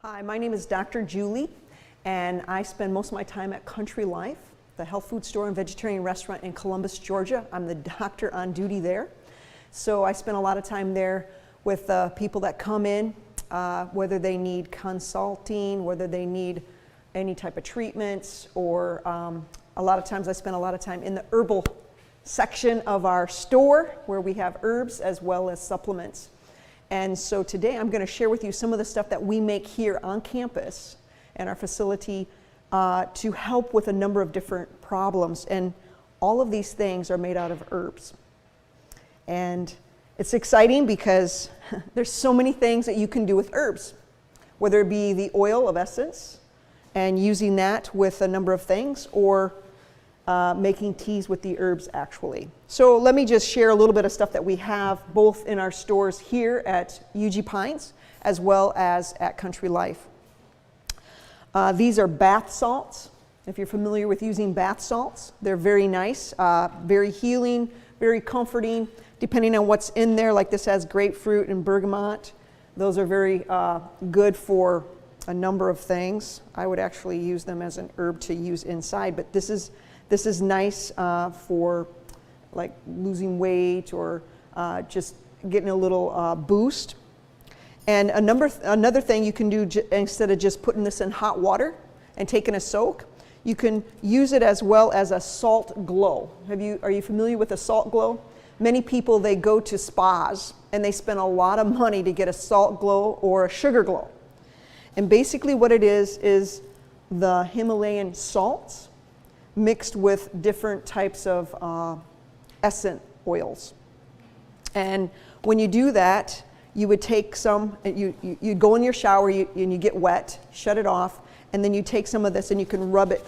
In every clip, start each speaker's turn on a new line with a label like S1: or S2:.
S1: Hi, my name is Dr. Julie, and I spend most of my time at Country Life, the health food store and vegetarian restaurant in Columbus, Georgia. I'm the doctor on duty there. So I spend a lot of time there with people that come in, whether they need consulting, whether they need any type of treatments, or a lot of times I spend a lot of time in the herbal section of our store where we have herbs as well as supplements. And so today I'm going to share with you some of the stuff that we make here on campus and our facility to help with a number of different problems. And all of these things are made out of herbs. And it's exciting because there's so many things that you can do with herbs, whether it be the oil of essence and using that with a number of things, or making teas with the herbs actually. So let me just share a little bit of stuff that we have both in our stores here at UG Pines as well as at Country Life. These are bath salts. If you're familiar with using bath salts, they're very nice, very healing, very comforting, depending on what's in there. Like this has grapefruit and bergamot. Those are very good for a number of things. I would actually use them as an herb to use inside, but this is nice for like losing weight or just getting a little boost. And another thing you can do instead of just putting this in hot water and taking a soak, you can use it as well as a salt glow. Are you familiar with a salt glow? Many people, they go to spas and they spend a lot of money to get a salt glow or a sugar glow. And basically what it is the Himalayan salts mixed with different types of essence oils. And when you do that, you would take some, you go in your shower and you get wet, shut it off, and then you take some of this and you can rub it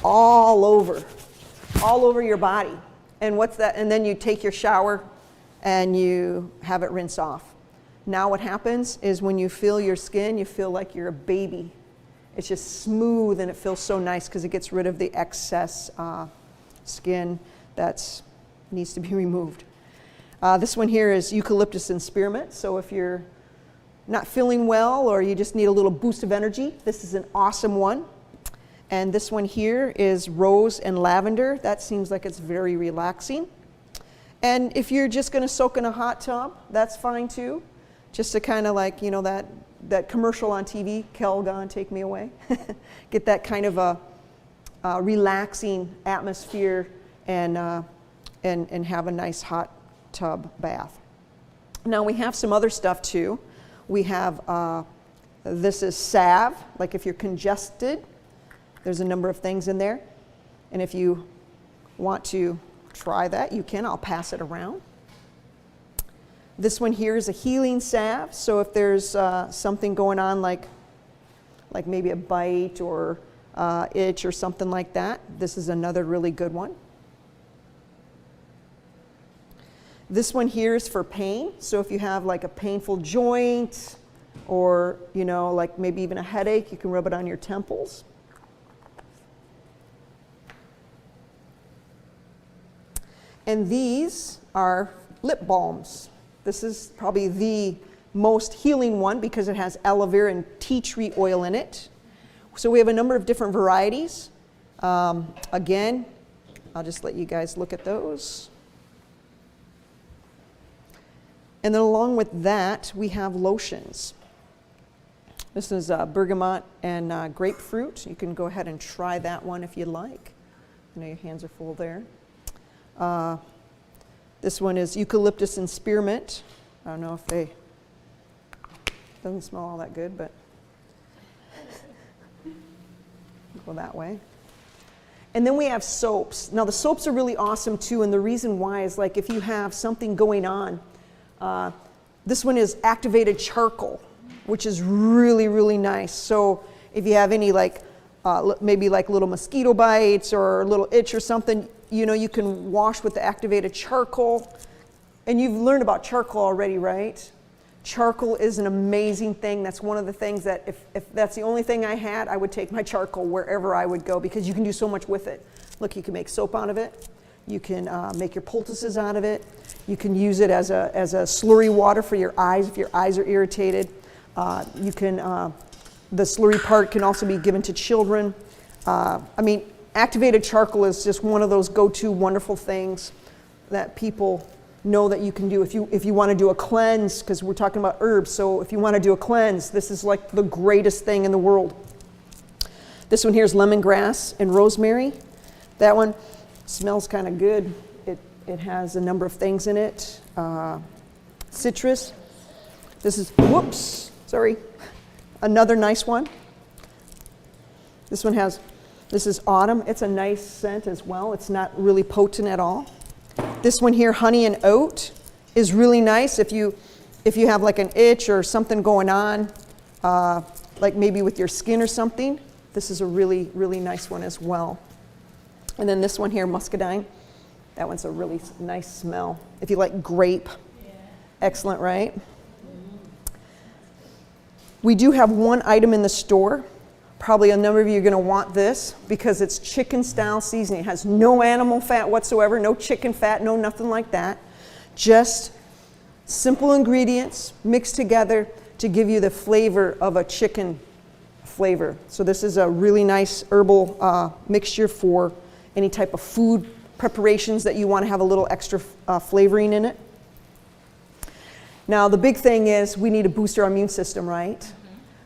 S1: all over your body. And what's that? And then you take your shower and you have it rinse off. Now what happens is when you feel your skin, you feel like you're a baby. It's just smooth and it feels so nice because it gets rid of the excess skin that needs to be removed. This one here is eucalyptus and spearmint. So if you're not feeling well or you just need a little boost of energy, this is an awesome one. And this one here is rose and lavender. That seems like it's very relaxing. And if you're just going to soak in a hot tub, that's fine too. Just to kind of like, you know, that commercial on TV, Calgon, Take Me Away. Get that kind of a relaxing atmosphere and have a nice hot tub bath. Now we have some other stuff too. We have, this is salve, like if you're congested, there's a number of things in there. And if you want to try that, you can. I'll pass it around. This one here is a healing salve. So if there's something going on like maybe a bite or itch or something like that, this is another really good one. This one here is for pain. So if you have like a painful joint or, you know, like maybe even a headache, you can rub it on your temples. And these are lip balms. This is probably the most healing one because it has aloe vera and tea tree oil in it. So we have a number of different varieties. Again, I'll just let you guys look at those. And then along with that, we have lotions. This is bergamot and grapefruit. You can go ahead and try that one if you'd like. I know your hands are full there. This one is eucalyptus and spearmint. I don't know if doesn't smell all that good, but go that way. And then we have soaps. Now the soaps are really awesome too, and the reason why is like if you have something going on, this one is activated charcoal, which is really, really nice. So if you have any like, maybe like little mosquito bites or a little itch or something, you know, you can wash with the activated charcoal. And you've learned about charcoal already, right? Charcoal is an amazing thing. That's one of the things that if that's the only thing I had, I would take my charcoal wherever I would go because you can do so much with it. Look, you can make soap out of it. You can make your poultices out of it. You can use it as a slurry water for your eyes if your eyes are irritated. You can The slurry part can also be given to children. I mean, activated charcoal is just one of those go-to wonderful things that people know that you can do if you want to do a cleanse, because we're talking about herbs. So if you want to do a cleanse, this is like the greatest thing in the world. This one here is lemongrass and rosemary. That one smells kind of good. It has a number of things in it. Citrus. This is, whoops, sorry. Another nice one. This is autumn. It's a nice scent as well. It's not really potent at all. This one here, honey and oat, is really nice if you have like an itch or something going on, like maybe with your skin or something. This is a really, really nice one as well. And then this one here, muscadine. That one's a really nice smell. If you like grape, excellent, right? We do have one item in the store. Probably a number of you are going to want this because it's chicken style seasoning. It has no animal fat whatsoever, no chicken fat, no nothing like that. Just simple ingredients mixed together to give you the flavor of a chicken flavor. So this is a really nice herbal mixture for any type of food preparations that you want to have a little extra flavoring in it. Now the big thing is we need to boost our immune system, right?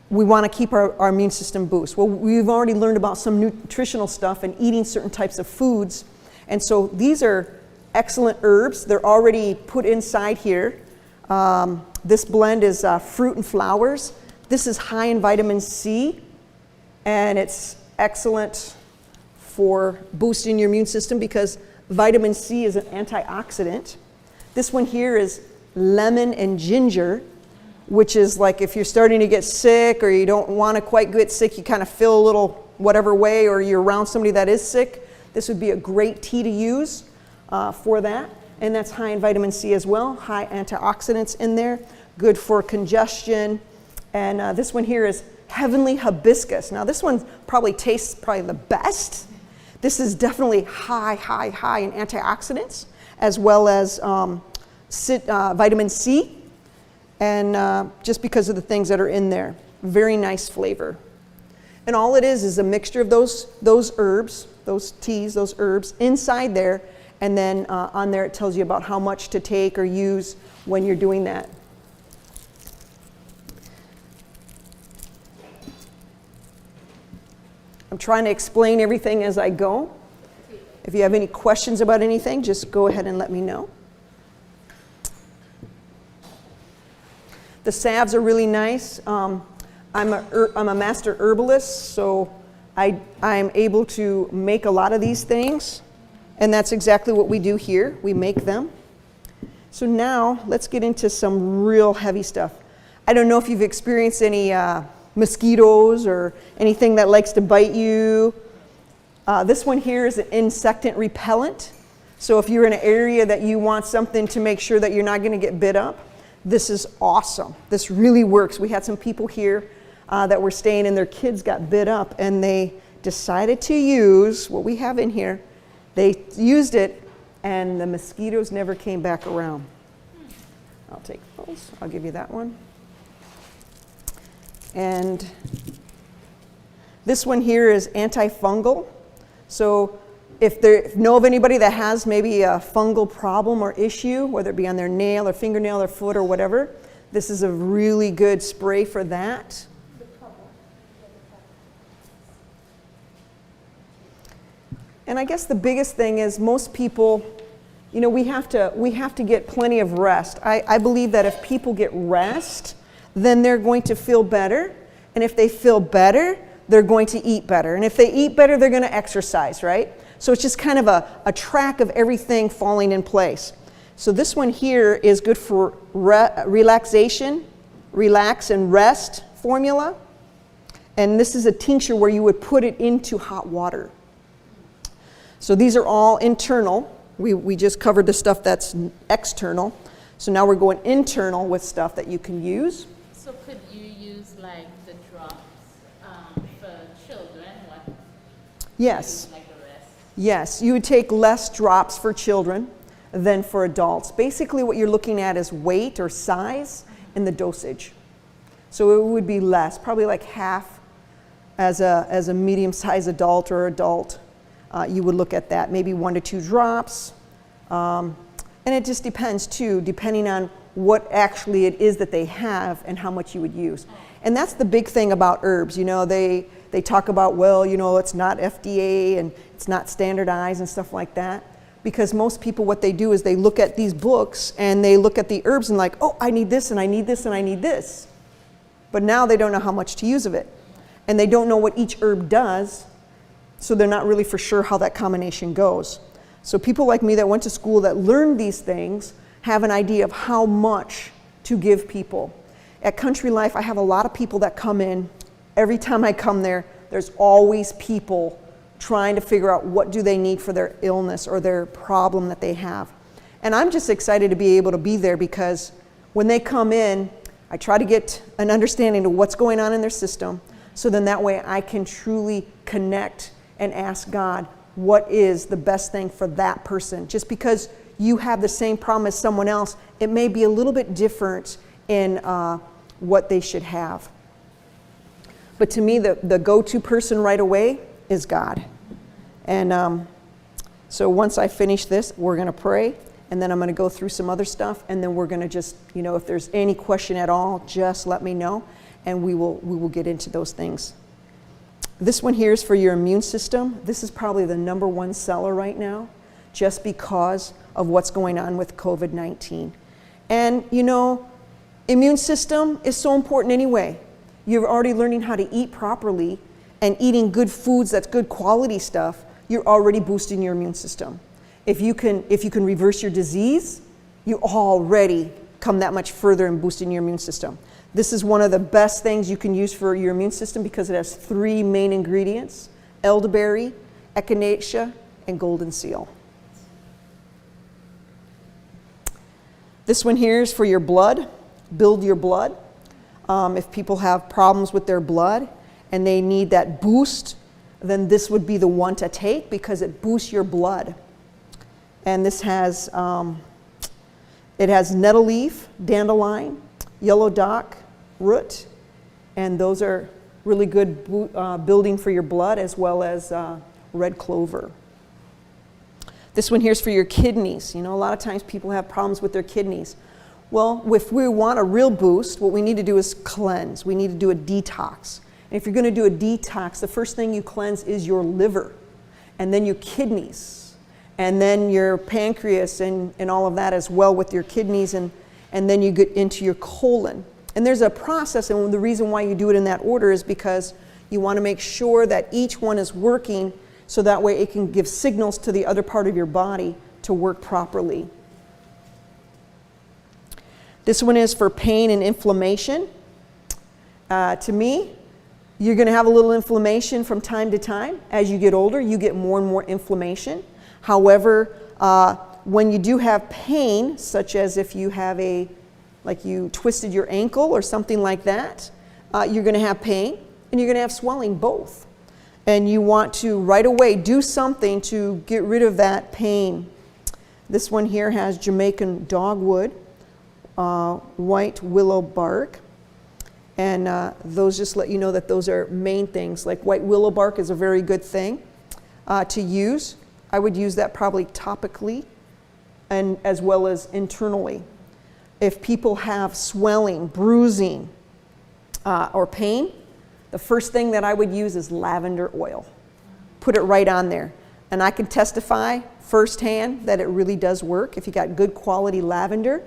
S1: We want to keep our immune system boost. Well, we've already learned about some nutritional stuff and eating certain types of foods. And so these are excellent herbs. They're already put inside here. This blend is fruit and flowers. This is high in vitamin C, and it's excellent for boosting your immune system because vitamin C is an antioxidant. This one here is lemon and ginger, which is like if you're starting to get sick or you don't want to quite get sick, you kind of feel a little whatever way, or you're around somebody that is sick, this would be a great tea to use for that. And that's high in vitamin C as well, high antioxidants in there, good for congestion. And this one here is heavenly hibiscus. Now this one probably tastes the best. This is definitely high in antioxidants, as well as vitamin C. And just because of the things that are in there. Very nice flavor. And all it is a mixture of those herbs, those teas, those herbs inside there, and then on there it tells you about how much to take or use when you're doing that. I'm trying to explain everything as I go. If you have any questions about anything, just go ahead and let me know. The salves are really nice. I'm a master herbalist, so I'm able to make a lot of these things, and that's exactly what we do here. We make them. So now let's get into some real heavy stuff. I don't know if you've experienced any mosquitoes or anything that likes to bite you. This one here is an insectant repellent. So if you're in an area that you want something to make sure that you're not going to get bit up, this is awesome. This really works. We had some people here that were staying and their kids got bit up, and they decided to use what we have in here. They used it, and the mosquitoes never came back around. I'll take those. I'll give you that one. And this one here is antifungal. So if you know of anybody that has maybe a fungal problem or issue, whether it be on their nail or fingernail or foot or whatever, this is a really good spray for that. And I guess the biggest thing is most people, you know, we have to get plenty of rest. I believe that if people get rest, then they're going to feel better. And if they feel better, they're going to eat better. And if they eat better, they're going to exercise, right? So it's just kind of a track of everything falling in place. So this one here is good for relaxation, relax and rest formula. And this is a tincture where you would put it into hot water. So these are all internal. We just covered the stuff that's external. So now we're going internal with stuff that you can use.
S2: So could you use like the drops for children?
S1: Yes.
S2: Like the rest?
S1: Yes, you would take less drops for children than for adults. Basically what you're looking at is weight or size and the dosage. So it would be less, probably like half as a medium-sized adult or adult. You would look at that, maybe 1 to 2 drops. And it just depends too, depending on what actually it is that they have and how much you would use. And that's the big thing about herbs. You know, they talk about, well, you know, it's not FDA and it's not standardized and stuff like that. Because most people, what they do is they look at these books and they look at the herbs and like, oh, I need this and I need this and I need this. But now they don't know how much to use of it. And they don't know what each herb does, so they're not really for sure how that combination goes. So people like me that went to school that learned these things have an idea of how much to give people. At Country Life, I have a lot of people that come in. Every time I come there, there's always people trying to figure out what do they need for their illness or their problem that they have. And I'm just excited to be able to be there because when they come in, I try to get an understanding of what's going on in their system, so then that way I can truly connect and ask God, what is the best thing for that person? Just because you have the same problem as someone else, it may be a little bit different in what they should have. But to me, the go-to person right away is God. And so once I finish this, we're going to pray, and then I'm going to go through some other stuff, and then we're going to just, you know, if there's any question at all, just let me know, and we will get into those things. This one here is for your immune system. This is probably the #1 seller right now, just because of what's going on with COVID-19. And you know, immune system is so important anyway. You're already learning how to eat properly and eating good foods, that's good quality stuff, you're already boosting your immune system. If you can reverse your disease, you already come that much further in boosting your immune system. This is one of the best things you can use for your immune system because it has 3 main ingredients: elderberry, echinacea, and golden seal. This one here is for your blood. Build your blood. If people have problems with their blood and they need that boost, then this would be the one to take because it boosts your blood. And this has, it has nettle leaf, dandelion, yellow dock, root, and those are really good building for your blood, as well as red clover. This one here is for your kidneys. You know, a lot of times people have problems with their kidneys. Well, if we want a real boost, what we need to do is cleanse. We need to do a detox. And if you're going to do a detox, the first thing you cleanse is your liver, and then your kidneys, and then your pancreas and all of that as well with your kidneys, and then you get into your colon. And there's a process, and the reason why you do it in that order is because you want to make sure that each one is working so that way it can give signals to the other part of your body to work properly. This one is for pain and inflammation. To me, you're going to have a little inflammation from time to time. As you get older, you get more and more inflammation. However, when you do have pain, such as if you have like you twisted your ankle or something like that, you're going to have pain and you're going to have swelling both. And you want to right away do something to get rid of that pain. This one here has Jamaican dogwood, white willow bark, and those just let you know that those are main things. Like white willow bark is a very good thing to use. I would use that probably topically and as well as internally. If people have swelling, bruising, or pain, the first thing that I would use is lavender oil. Put it right on there. And I can testify firsthand that it really does work if you got good quality lavender.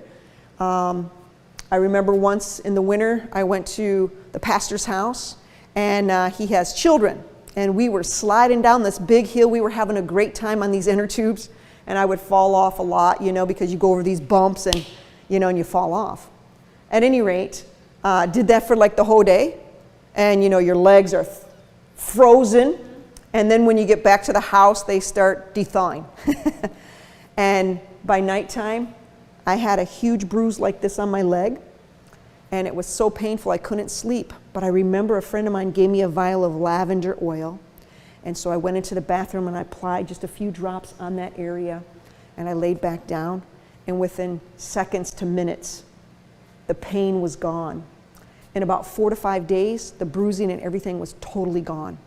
S1: I remember once in the winter, I went to the pastor's house, and he has children. And we were sliding down this big hill. We were having a great time on these inner tubes, and I would fall off a lot, you know, because you go over these bumps and, you know, and you fall off. At any rate, did that for like the whole day, and, you know, your legs are frozen, and then when you get back to the house, they start thawing. And by nighttime, I had a huge bruise like this on my leg, and it was so painful I couldn't sleep. But I remember a friend of mine gave me a vial of lavender oil, and so I went into the bathroom and I applied just a few drops on that area, and I laid back down, and within seconds to minutes, the pain was gone. In about 4 to 5 days, the bruising and everything was totally gone.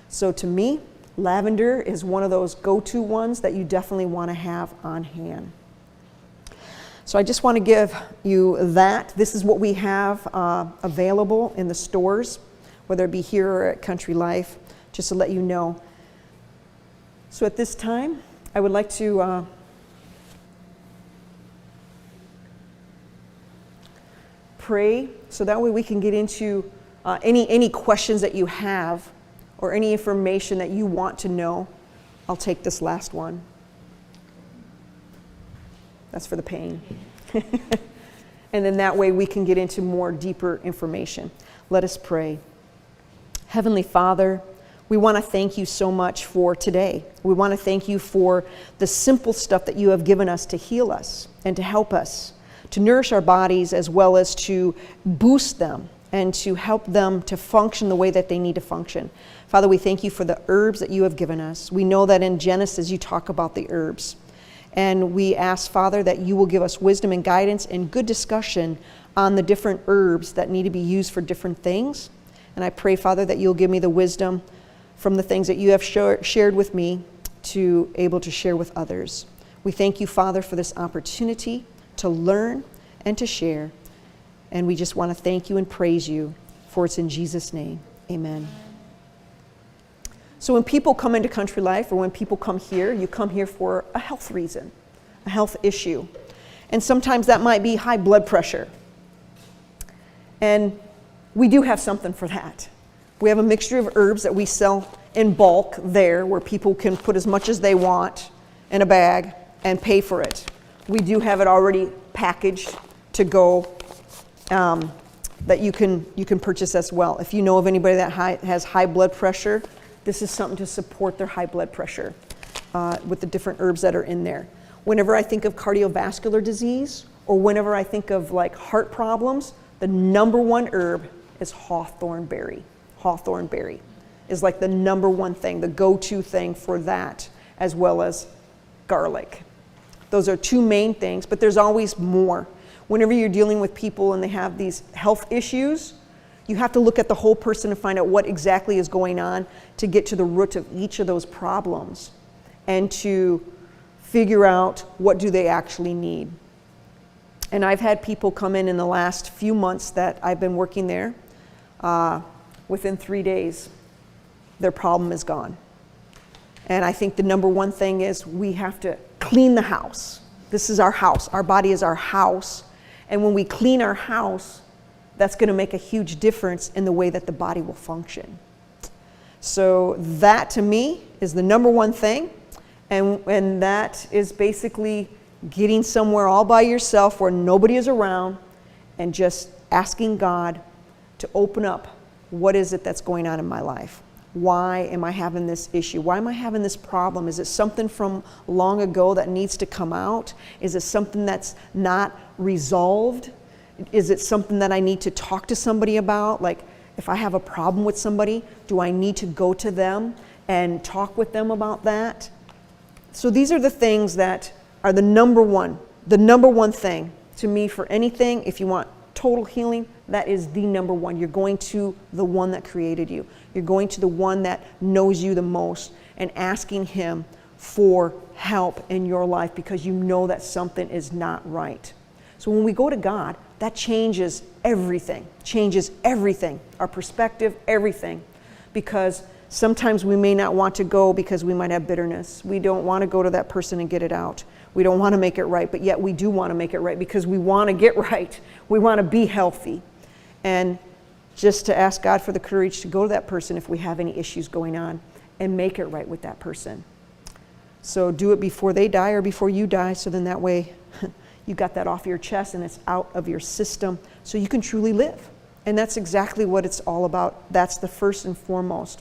S1: So to me, lavender is one of those go-to ones that you definitely want to have on hand. So I just want to give you that. This is what we have available in the stores, whether it be here or at Country Life, just to let you know. So at this time, I would like to pray, so that way we can get into any questions that you have or any information that you want to know. I'll take this last one. That's for the pain. And then that way we can get into more deeper information. Let us pray. Heavenly Father, we want to thank you so much for today. We want to thank you for the simple stuff that you have given us to heal us and to help us, to nourish our bodies as well as to boost them and to help them to function the way that they need to function. Father, we thank you for the herbs that you have given us. We know that in Genesis you talk about the herbs. And we ask, Father, that you will give us wisdom and guidance and good discussion on the different herbs that need to be used for different things. And I pray, Father, that you'll give me the wisdom from the things that you have shared with me to able to share with others. We thank you, Father, for this opportunity to learn and to share. And we just want to thank you and praise you, for it's in Jesus' name. Amen. So when people come into Country Life, or when people come here, you come here for a health reason, a health issue. And sometimes that might be high blood pressure. And we do have something for that. We have a mixture of herbs that we sell in bulk there, where people can put as much as they want in a bag and pay for it. We do have it already packaged to go that you can purchase as well. If you know of anybody that has high blood pressure, this is something to support their high blood pressure with the different herbs that are in there. Whenever I think of cardiovascular disease, or whenever I think of like heart problems, the number one herb is hawthorn berry. Hawthorn berry is like the number one thing, the go-to thing for that, as well as garlic. Those are two main things, but there's always more. Whenever you're dealing with people and they have these health issues, you have to look at the whole person and find out what exactly is going on to get to the root of each of those problems and to figure out what do they actually need. And I've had people come in the last few months that I've been working there. Within 3 days, their problem is gone. And I think the number one thing is we have to clean the house. This is our house. Our body is our house. And when we clean our house, that's going to make a huge difference in the way that the body will function. So that to me is the number one thing. And that is basically getting somewhere all by yourself where nobody is around and just asking God to open up, what is it that's going on in my life? Why am I having this issue? Why am I having this problem? Is it something from long ago that needs to come out? Is it something that's not resolved? Is it something that I need to talk to somebody about? Like, if I have a problem with somebody, do I need to go to them and talk with them about that? So these are the things that are the number one thing to me for anything. If you want total healing, that is the number one. You're going to the one that created you. You're going to the one that knows you the most and asking him for help in your life because you know that something is not right. So when we go to God, that changes everything, our perspective, everything. Because sometimes we may not want to go because we might have bitterness. We don't want to go to that person and get it out. We don't want to make it right, but yet we do want to make it right because we want to get right. We want to be healthy. And just to ask God for the courage to go to that person if we have any issues going on and make it right with that person. So do it before they die or before you die, so then that way you got that off your chest and it's out of your system so you can truly live. And that's exactly what it's all about. That's the first and foremost.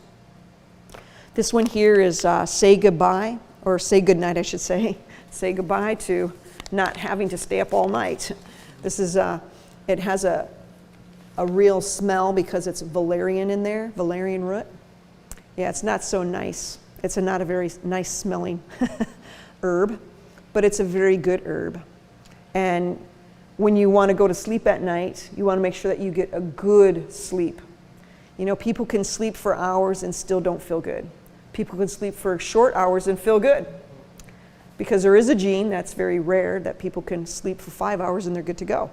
S1: This one here is say goodbye, or say goodnight, I should say. Say goodbye to not having to stay up all night. This is, it has a real smell because it's valerian in there, valerian root. Yeah, it's not so nice. It's not a very nice smelling herb, but it's a very good herb. And when you want to go to sleep at night, you want to make sure that you get a good sleep. You know, people can sleep for hours and still don't feel good. People can sleep for short hours and feel good. Because there is a gene, that's very rare, that people can sleep for 5 hours and they're good to go.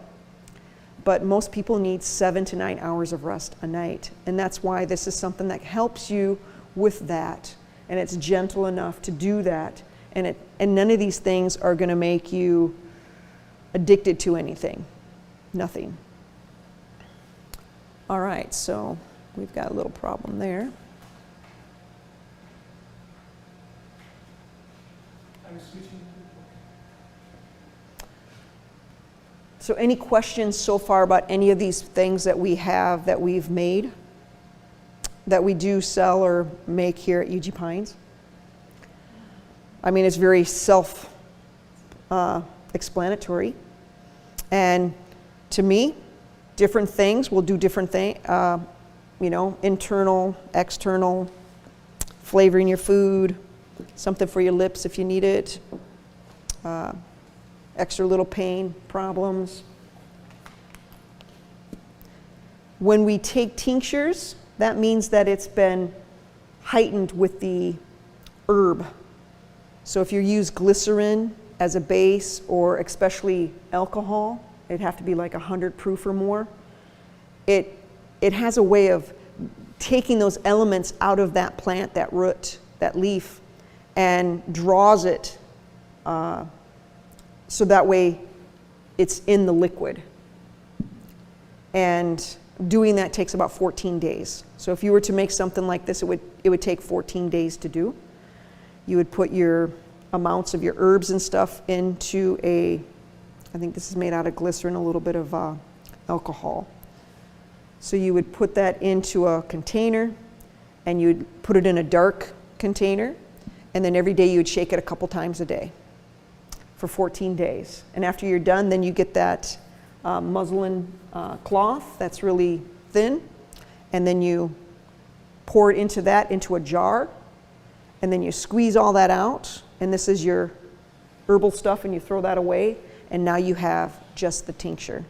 S1: But most people need 7 to 9 hours of rest a night. And that's why this is something that helps you with that. And it's gentle enough to do that. And none of these things are going to make you addicted to anything. Nothing. All right, so we've got a little problem there. So any questions so far about any of these things that we have, that we've made, that we do sell or make here at UG Pines? I mean, it's very self-explanatory. And to me, different things will do different things, you know, internal, external, flavoring your food, something for your lips if you need it, extra little pain problems. When we take tinctures, that means that it's been heightened with the herb. So if you use glycerin as a base, or especially alcohol, it'd have to be like 100 proof or more. It has a way of taking those elements out of that plant, that root, that leaf, and draws it so that way it's in the liquid. And doing that takes about 14 days. So if you were to make something like this, it would take 14 days to do. You would put your amounts of your herbs and stuff into I think this is made out of glycerin, a little bit of alcohol. So you would put that into a container, and you'd put it in a dark container, and then every day you would shake it a couple times a day for 14 days. And after you're done, then you get that muslin cloth that's really thin, and then you pour it into a jar, and then you squeeze all that out, and this is your herbal stuff, and you throw that away, and now you have just the tincture.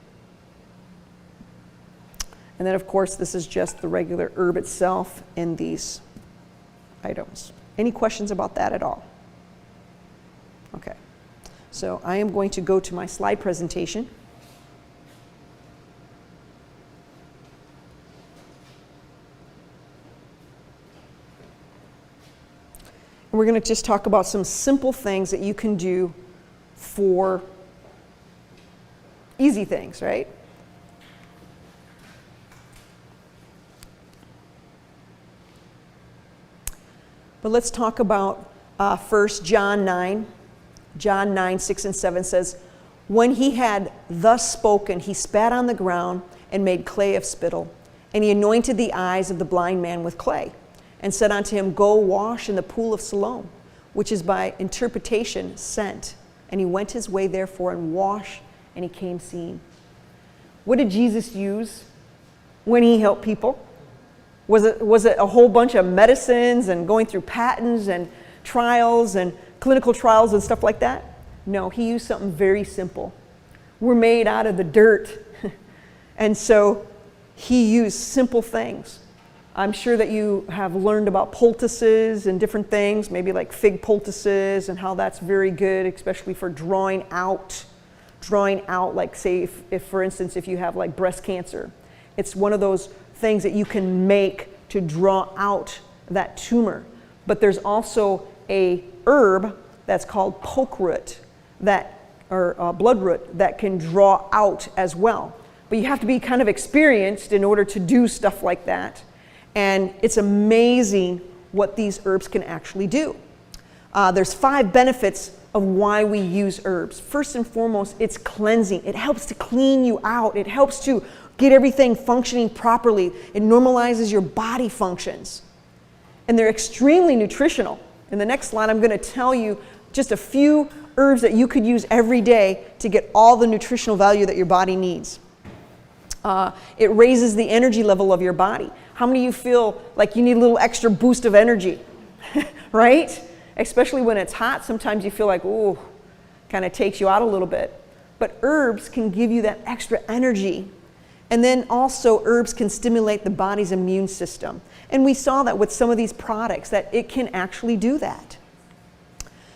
S1: And then of course this is just the regular herb itself in these items. Any questions about that at all? Okay. So I am going to go to my slide presentation. And we're going to just talk about some simple things that you can do for easy things, right? But let's talk about first John 9. John 9, 6 and 7 says, "When he had thus spoken, he spat on the ground and made clay of spittle. And he anointed the eyes of the blind man with clay, and said unto him, Go wash in the pool of Siloam, which is by interpretation sent. And he went his way therefore and washed, and he came seeing." What did Jesus use when he helped people? Was it a whole bunch of medicines and going through patents and trials and clinical trials and stuff like that? No, he used something very simple. We're made out of the dirt. And so he used simple things. I'm sure that you have learned about poultices and different things, maybe like fig poultices, and how that's very good, especially for drawing out, like say if for instance, if you have like breast cancer, it's one of those things that you can make to draw out that tumor. But there's also a herb that's called poke root, or bloodroot, that can draw out as well. But you have to be kind of experienced in order to do stuff like that. And it's amazing what these herbs can actually do. There's 5 benefits of why we use herbs. First and foremost, it's cleansing. It helps to clean you out. It helps to get everything functioning properly. It normalizes your body functions. And they're extremely nutritional. In the next slide, I'm going to tell you just a few herbs that you could use every day to get all the nutritional value that your body needs. It raises the energy level of your body. How many of you feel like you need a little extra boost of energy? Right? Especially when it's hot, sometimes you feel like, ooh, kind of takes you out a little bit. but herbs can give you that extra energy. And then also herbs can stimulate the body's immune system. And we saw that with some of these products, that it can actually do that.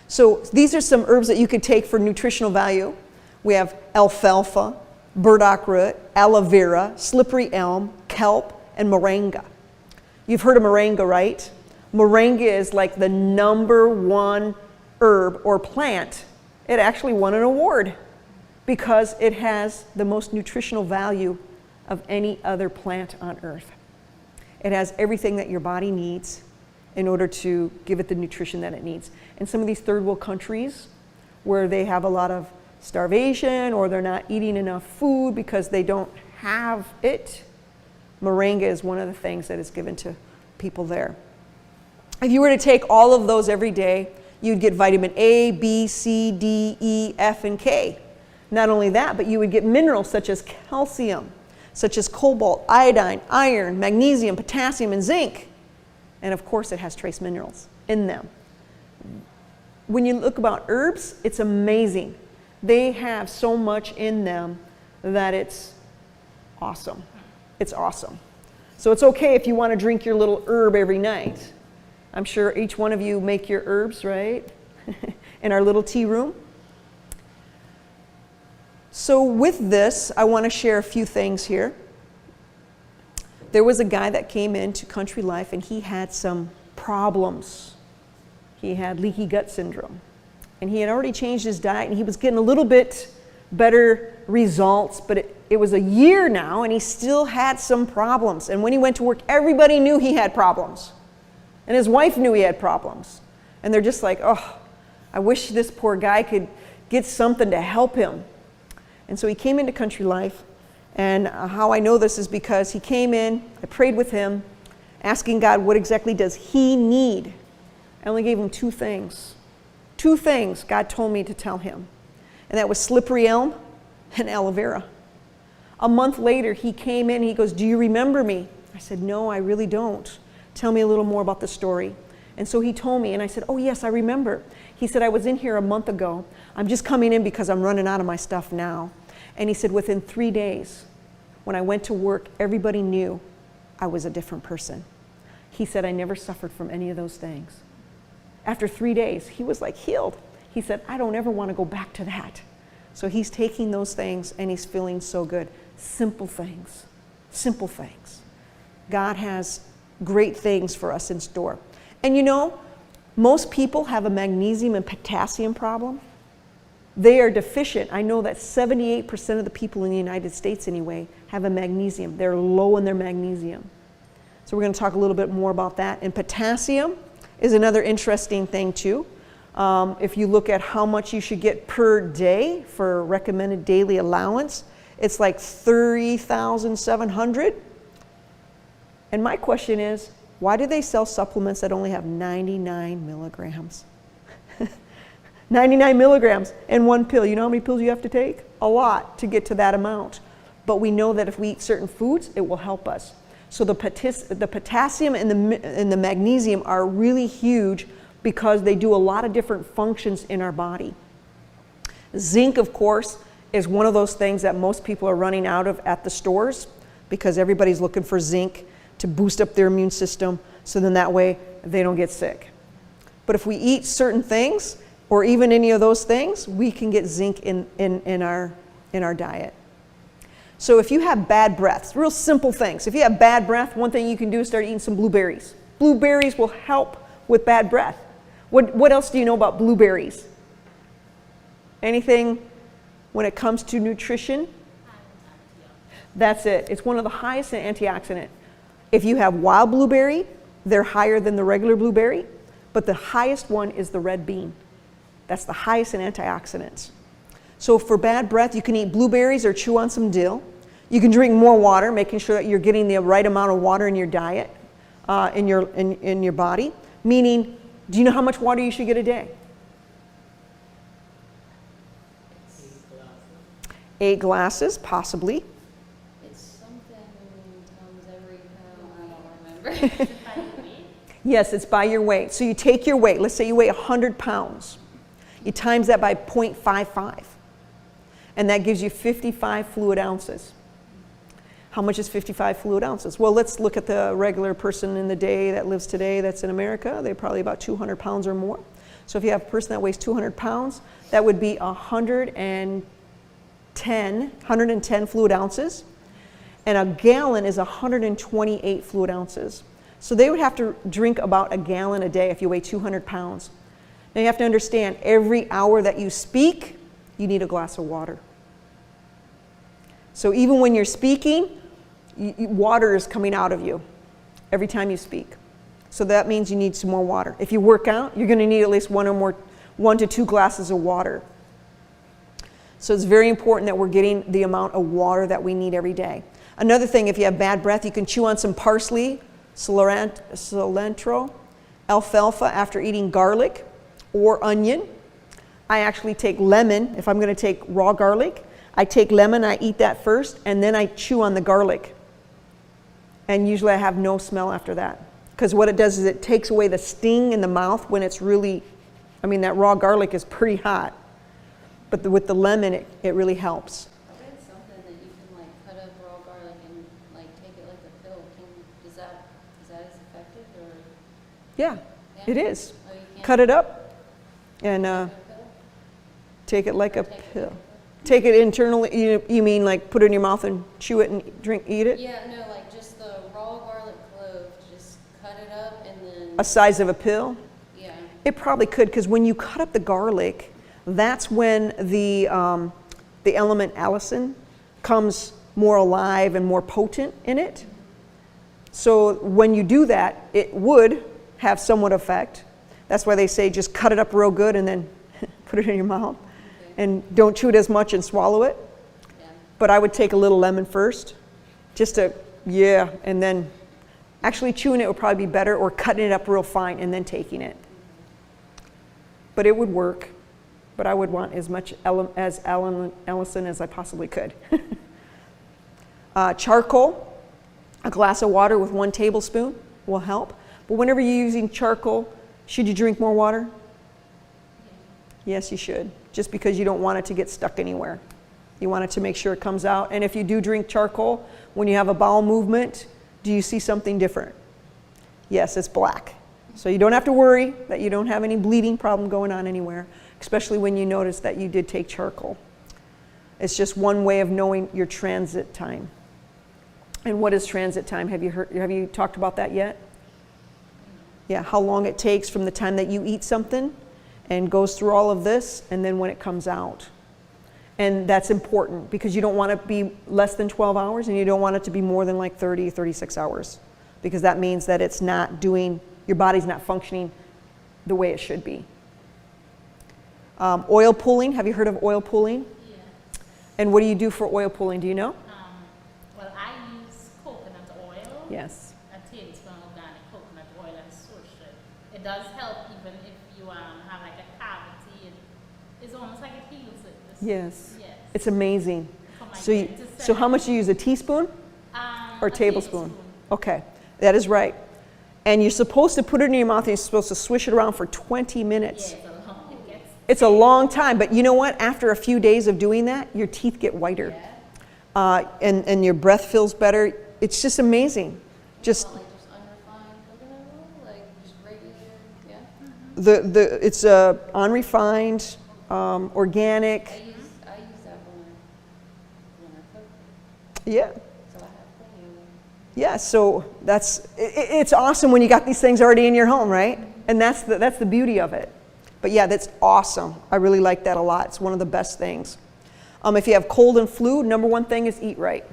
S1: So these are some herbs that you could take for nutritional value. We have alfalfa, burdock root, aloe vera, slippery elm, kelp, and moringa. You've heard of moringa, right? Moringa is like the #1 herb or plant. It actually won an award because it has the most nutritional value of any other plant on earth. It has everything that your body needs in order to give it the nutrition that it needs. In some of these third world countries where they have a lot of starvation or they're not eating enough food because they don't have it, moringa is one of the things that is given to people there. If you were to take all of those every day, you'd get vitamin A, B, C, D, E, F, and K. Not only that, but you would get minerals such as calcium, such as cobalt, iodine, iron, magnesium, potassium, and zinc. And of course, it has trace minerals in them. When you look about herbs, it's amazing. They have so much in them that it's awesome. It's awesome. So it's okay if you want to drink your little herb every night. I'm sure each one of you make your herbs, right? In our little tea room. So with this, I want to share a few things here. There was a guy that came into Country Life and he had some problems. He had leaky gut syndrome. And he had already changed his diet and he was getting a little bit better results, but it was a year now and he still had some problems. And when he went to work, everybody knew he had problems. And his wife knew he had problems. And they're just like, oh, I wish this poor guy could get something to help him. And so he came into Country Life. And how I know this is because he came in, I prayed with him, asking God, what exactly does he need? I only gave him 2 things. 2 things God told me to tell him. And that was slippery elm and aloe vera. A month later, he came in, he goes, do you remember me? I said, no, I really don't. Tell me a little more about the story. And so he told me, and I said, oh yes, I remember. He said, I was in here a month ago. I'm just coming in because I'm running out of my stuff now. And he said, within 3 days, when I went to work, everybody knew I was a different person. He said, I never suffered from any of those things. After 3 days, he was like healed. He said, I don't ever want to go back to that. So he's taking those things and he's feeling so good. Simple things, simple things. God has great things for us in store. And you know, most people have a magnesium and potassium problem. They are deficient. I know that 78% of the people in the United States anyway have a magnesium. They're low in their magnesium. So we're going to talk a little bit more about that. And potassium is another interesting thing too. If you look at how much you should get per day for recommended daily allowance, it's like 30,700. And my question is, why do they sell supplements that only have 99 milligrams? 99 milligrams in one pill. You know how many pills you have to take? A lot to get to that amount. But we know that if we eat certain foods, it will help us. So the potassium and the magnesium are really huge because they do a lot of different functions in our body. Zinc, of course, is one of those things that most people are running out of at the stores because everybody's looking for zinc to boost up their immune system so then that way they don't get sick. But if we eat certain things, or even any of those things, we can get zinc in our diet. So if you have bad breath, real simple things. If you have bad breath, one thing you can do is start eating some blueberries. Blueberries will help with bad breath. What else do you know about blueberries? Anything when it comes to nutrition? That's it. It's one of the highest in antioxidant. If you have wild blueberry, they're higher than the regular blueberry, but the highest one is the red bean. That's the highest in antioxidants. So for bad breath, you can eat blueberries or chew on some dill. You can drink more water, making sure that you're getting the right amount of water in your diet, in your body. Meaning, do you know how much water you should get a day? 8 glasses, possibly.
S3: It's something times every pound, I don't remember.
S1: Yes, it's by your weight. So you take your weight. Let's say you weigh 100 pounds. You times that by 0.55. and that gives you 55 fluid ounces. How much is 55 fluid ounces? Well, let's look at the regular person in the day that lives today that's in America. They're probably about 200 pounds or more. So if you have a person that weighs 200 pounds, that would be 110 fluid ounces. And a gallon is 128 fluid ounces. So they would have to drink about a gallon a day if you weigh 200 pounds. Now you have to understand, every hour that you speak, you need a glass of water. So even when you're speaking, water is coming out of you every time you speak. So that means you need some more water. If you work out, you're going to need at least 1 to 2 glasses of water. So it's very important that we're getting the amount of water that we need every day. Another thing, if you have bad breath, you can chew on some parsley, cilantro, alfalfa after eating garlic or onion. I actually take lemon. If I'm going to take raw garlic, I take lemon, I eat that first, and then I chew on the garlic. And usually I have no smell after that. Because what it does is it takes away the sting in the mouth when it's really, I mean, that raw garlic is pretty hot. But with the lemon, it really helps.
S3: I read something that you can like cut up raw garlic and like take it like a pill. Is that as effective or?
S1: Yeah, it is.
S3: Oh, you can
S1: Cut it up and
S3: pill?
S1: take it like a pill. Take it internally, you mean like put it in your mouth and chew it and eat it?
S3: Yeah, no, like just the raw garlic clove, just cut it up and then.
S1: A size of a pill?
S3: Yeah.
S1: It probably could, because when you cut up the garlic, that's when the element allicin comes more alive and more potent in it. So when you do that, it would have somewhat effect. That's why they say just cut it up real good and then put it in your mouth. And don't chew it as much and swallow it.
S3: Yeah.
S1: But I would take a little lemon first, just to, and then actually chewing it would probably be better, or cutting it up real fine and then taking it. But it would work. But I would want as much allicin as I possibly could. Charcoal, a glass of water with 1 tablespoon will help. But whenever you're using charcoal, should you drink more water? Yes, you should, just because you don't want it to get stuck anywhere. You want it to make sure it comes out. And if you do drink charcoal, when you have a bowel movement, do you see something different? Yes, it's black. So you don't have to worry that you don't have any bleeding problem going on anywhere, especially when you notice that you did take charcoal. It's just one way of knowing your transit time. And what is transit time? Have you talked about that yet? Yeah, how long it takes from the time that you eat something and goes through all of this, and then when it comes out. And that's important because you don't want it to be less than 12 hours and you don't want it to be more than like 30, 36 hours, because that means that it's not doing, your body's not functioning the way it should be. Oil pulling, have you heard of oil pulling?
S2: Yes.
S1: And what do you do for oil pulling, do you know?
S2: Well, I use coconut oil.
S1: Yes.
S2: A tablespoon of organic coconut oil and switch it. It does help even if you have like a cavity. It's almost like it heals it.
S1: Yes.
S2: Yes.
S1: It's amazing.
S2: For my
S1: So, so how much do you use, a teaspoon or
S2: a
S1: tablespoon? Okay, that is right. And you're supposed to put it in your mouth and you're supposed to swish it around for 20 minutes.
S2: Yeah,
S1: It's a long time, but you know what? After a few days of doing that, your teeth get whiter. And your breath feels better. It's just amazing. Just
S3: Not like just unrefined coconut oil, like just regular, yeah?
S1: it's unrefined, organic.
S3: I use that when I cook,
S1: Yeah.
S3: so I have plenty of them.
S1: Yeah, so it's awesome when you got these things already in your home, right? And that's the beauty of it. But yeah, that's awesome. I really like that a lot. It's one of the best things. If you have cold and flu, number one thing is eat right.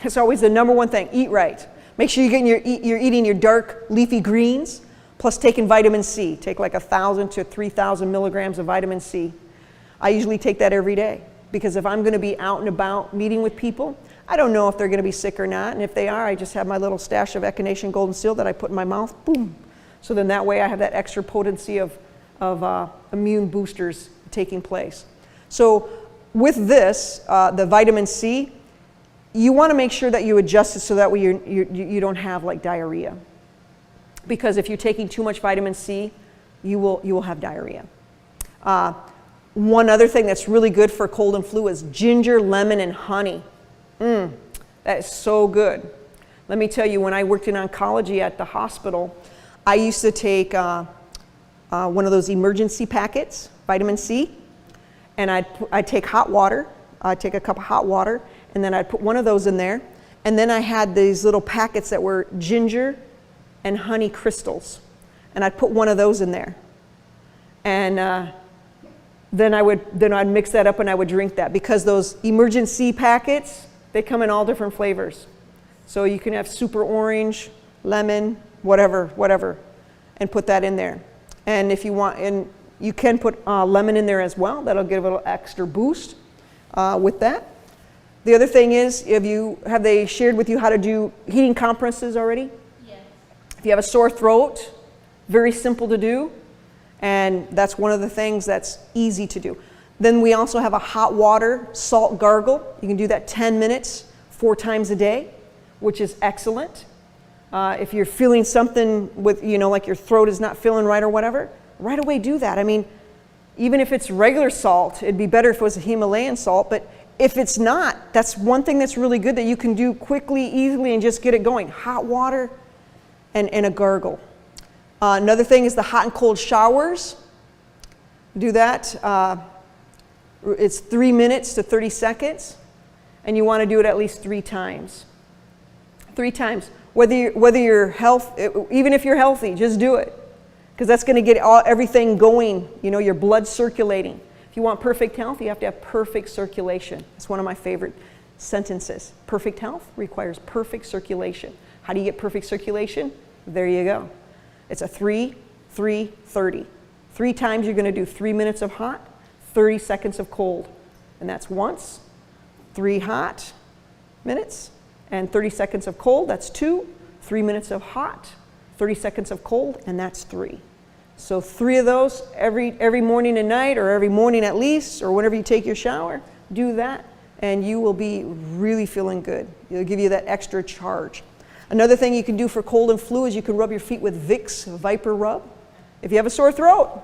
S1: It's always the number one thing, eat right. Make sure you're eating your dark leafy greens, plus taking vitamin C. Take like 1,000 to 3,000 milligrams of vitamin C. I usually take that every day, because if I'm going to be out and about meeting with people, I don't know if they're going to be sick or not. And if they are, I just have my little stash of Echinacea Golden Seal that I put in my mouth, boom. So then that way I have that extra potency of immune boosters taking place. So with this, the vitamin C, you want to make sure that you adjust it so that way you don't have like diarrhea. Because if you're taking too much vitamin C, you will have diarrhea. One other thing that's really good for cold and flu is ginger, lemon, and honey. That is so good. Let me tell you, when I worked in oncology at the hospital, I used to take one of those emergency packets, vitamin C, and I'd take hot water. I'd take a cup of hot water, and then I'd put one of those in there. And then I had these little packets that were ginger and honey crystals. And I'd put one of those in there. And then I'd mix that up and I would drink that, because those emergency packets, they come in all different flavors. So you can have super orange, lemon, whatever, and put that in there. And if you want, and you can put lemon in there as well. That'll give it a little extra boost with that. The other thing is, have they shared with you how to do heating compresses already?
S2: Yes.
S1: If you have a sore throat, very simple to do. And that's one of the things that's easy to do. Then we also have a hot water salt gargle. You can do that 10 minutes, 4 times a day, which is excellent. If you're feeling something with, like your throat is not feeling right or whatever, right away do that. I mean, even if it's regular salt, it'd be better if it was a Himalayan salt, but if it's not, that's one thing that's really good that you can do quickly, easily, and just get it going. Hot water and a gargle. Another thing is the hot and cold showers. Do that. It's 3 minutes to 30 seconds, and you want to do it at least 3 times. 3 times. Whether you're even if you're healthy, just do it, because that's going to get everything going. Your blood circulating. If you want perfect health, you have to have perfect circulation. It's one of my favorite sentences. Perfect health requires perfect circulation. How do you get perfect circulation? There you go. It's a 3, 3, 30. 3 times you're going to do 3 minutes of hot, 30 seconds of cold. And that's once, 3 hot minutes, and 30 seconds of cold. That's 2. 3 minutes of hot, 30 seconds of cold, and that's 3. So 3 of those every morning and night, or every morning at least, or whenever you take your shower, do that, and you will be really feeling good. It'll give you that extra charge. Another thing you can do for cold and flu is you can rub your feet with Vicks Viper Rub. If you have a sore throat,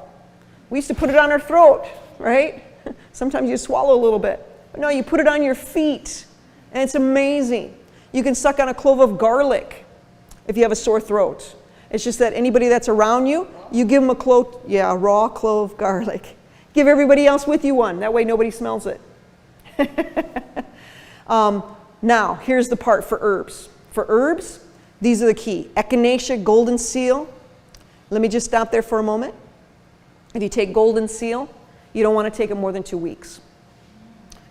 S1: we used to put it on our throat, right? Sometimes you swallow a little bit. But no, you put it on your feet, and it's amazing. You can suck on a clove of garlic if you have a sore throat. It's just that anybody that's around you, you give them a raw clove of garlic. Give everybody else with you one. That way nobody smells it. Now, here's the part for herbs. For herbs, these are the key. Echinacea, golden seal. Let me just stop there for a moment. If you take golden seal, you don't want to take it more than 2 weeks.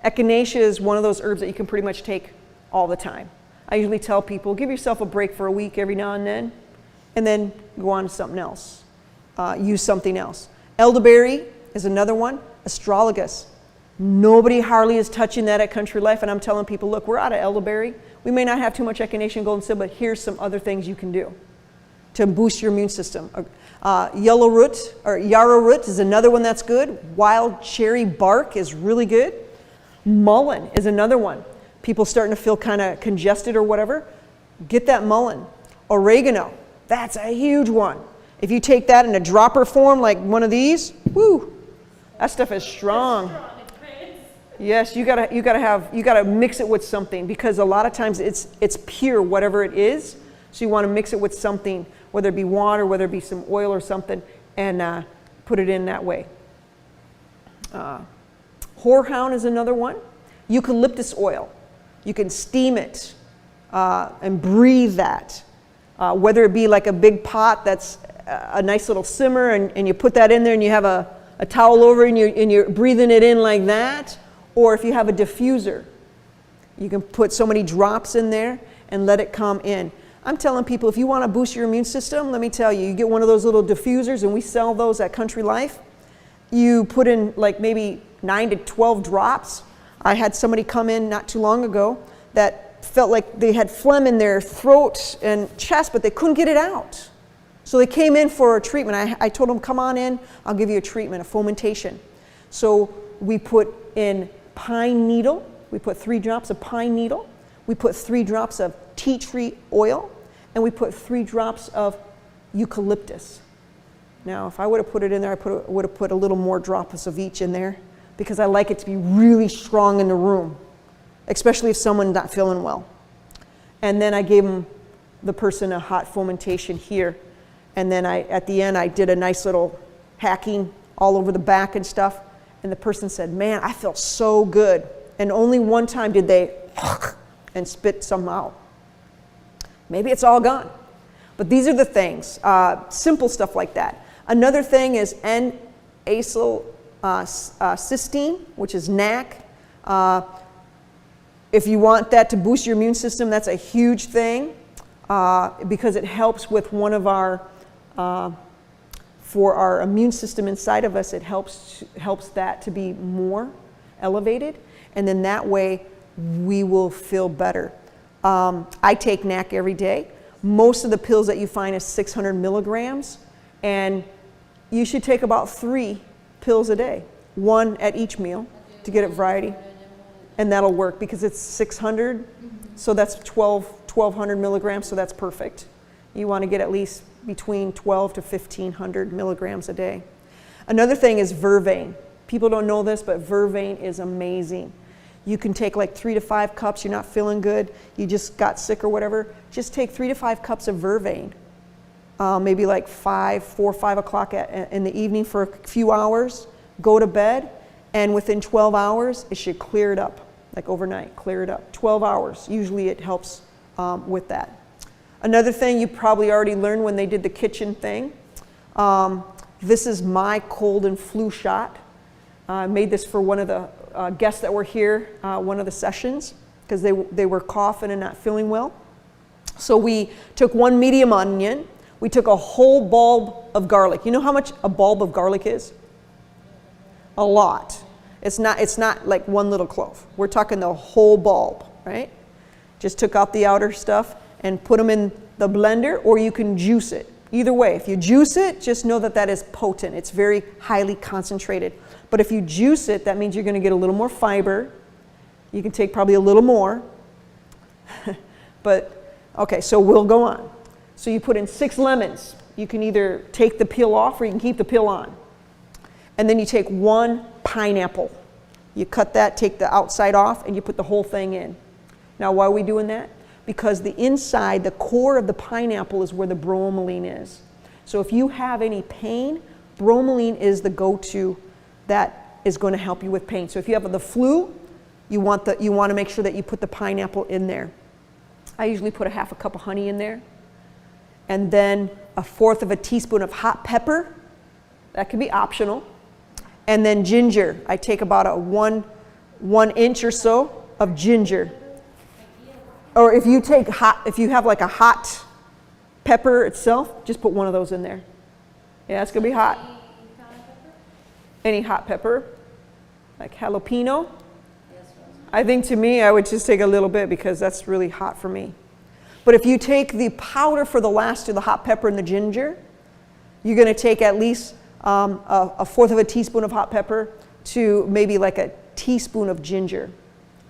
S1: Echinacea is one of those herbs that you can pretty much take all the time. I usually tell people, give yourself a break for a week every now and then go on to something else. Use something else. Elderberry is another one. Astragalus. Nobody hardly is touching that at Country Life, and I'm telling people, look, we're out of elderberry. We may not have too much echinacea and golden seal, but here's some other things you can do to boost your immune system. Yellow root, or yarrow root, is another one that's good. Wild cherry bark is really good. Mullein is another one. People starting to feel kind of congested or whatever, get that mullein. Oregano, that's a huge one. If you take that in a dropper form like one of these, whoo, that stuff is strong. Yes, you gotta mix it with something, because a lot of times it's pure, whatever it is. So you want to mix it with something, whether it be water, whether it be some oil or something, and put it in that way. Horehound is another one. Eucalyptus oil. You can steam it and breathe that. Whether it be like a big pot that's a nice little simmer, and you put that in there and you have a towel over and you're breathing it in like that, or if you have a diffuser, you can put so many drops in there and let it come in. I'm telling people, if you want to boost your immune system, let me tell you, you get one of those little diffusers, and we sell those at Country Life. You put in like maybe 9 to 12 drops. I had somebody come in not too long ago that felt like they had phlegm in their throat and chest, but they couldn't get it out. So they came in for a treatment. I told them, come on in, I'll give you a treatment, a fomentation. So we put in pine needle. We put 3 drops of pine needle. We put 3 drops of tea tree oil, and we put 3 drops of eucalyptus. Now, if I would have put it in there, I would have put a little more drops of each in there because I like it to be really strong in the room, especially if someone's not feeling well. And then I gave the person a hot fomentation here. And then at the end, I did a nice little hacking all over the back and stuff. And the person said, man, I feel so good. And only one time did they and spit some out. Maybe it's all gone. But these are the things, simple stuff like that. Another thing is N-acetylcysteine, which is NAC. If you want that to boost your immune system, that's a huge thing because it helps with one of our, for our immune system inside of us, it helps that to be more elevated. And then that way we will feel better. I take NAC every day. Most of the pills that you find is 600 milligrams, and you should take about 3 pills a day, 1 at each meal to get it variety. And that'll work because it's 600, so that's 1,200 milligrams, so that's perfect. You want to get at least between 1,200 to 1,500 milligrams a day. Another thing is Vervain. People don't know this, but Vervain is amazing. You can take like 3 to 5 cups, you're not feeling good, you just got sick or whatever, just take 3 to 5 cups of Vervain. Maybe like 4 or 5 o'clock in the evening for a few hours, go to bed, and within 12 hours, it should clear it up, like overnight, clear it up. 12 hours, usually it helps with that. Another thing you probably already learned when they did the kitchen thing, this is my cold and flu shot. I made this for one of the guests that were here, one of the sessions, because they were coughing and not feeling well. So we took 1 medium onion, we took a whole bulb of garlic. You know how much a bulb of garlic is? A lot. It's not like 1 little clove. We're talking the whole bulb, right? Just took out the outer stuff and put them in the blender, or you can juice it. Either way, if you juice it, just know that that is potent. It's very highly concentrated. But if you juice it, that means you're going to get a little more fiber. You can take probably a little more. But, okay, so we'll go on. So you put in 6 lemons. You can either take the peel off or you can keep the peel on. And then you take 1 pineapple. You cut that, take the outside off, and you put the whole thing in. Now, why are we doing that? Because the inside, the core of the pineapple is where the bromelain is. So if you have any pain, bromelain is the go-to that is going to help you with pain. So if you have the flu, you want to make sure that you put the pineapple in there. I usually put a half a cup of honey in there, and then 1/4 of a teaspoon of hot pepper. That can be optional. And then ginger. I take about a one inch or so of ginger. Or if you have like a hot pepper itself, just put 1 of those in there. Yeah, it's gonna be hot. Any hot pepper, like jalapeno. I think to me, I would just take a little bit because that's really hot for me. But if you take the powder for the last of the hot pepper and the ginger, you're gonna take at least a 1/4 of a teaspoon of hot pepper to maybe like a teaspoon of ginger.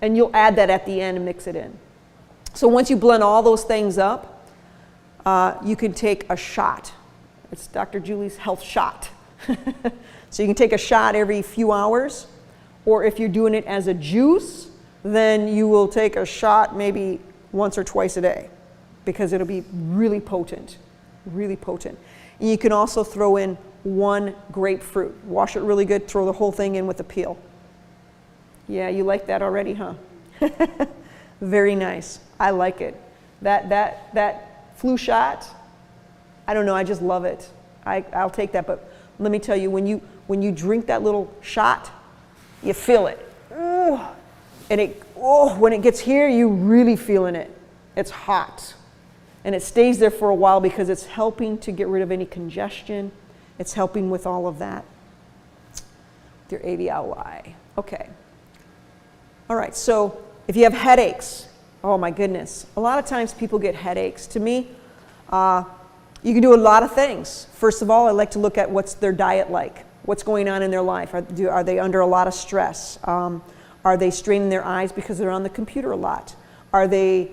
S1: And you'll add that at the end and mix it in. So once you blend all those things up, you can take a shot. It's Dr. Julie's health shot. So you can take a shot every few hours, or if you're doing it as a juice, then you will take a shot maybe once or twice a day because it'll be really potent, really potent. And you can also throw in 1 grapefruit. Wash it really good, throw the whole thing in with the peel. Yeah, you like that already, huh? Very nice. I like it. That flu shot, I don't know, I just love it. I'll take that, but let me tell you, when you drink that little shot, you feel it. Ooh. And when it gets here, you're really feeling it. It's hot. And it stays there for a while because it's helping to get rid of any congestion. It's helping with all of that. Your AVLY. Okay. All right, so if you have headaches, oh my goodness, a lot of times people get headaches. To me, you can do a lot of things. First of all, I like to look at what's their diet like, what's going on in their life. Are they under a lot of stress? Are they straining their eyes because they're on the computer a lot? Are they,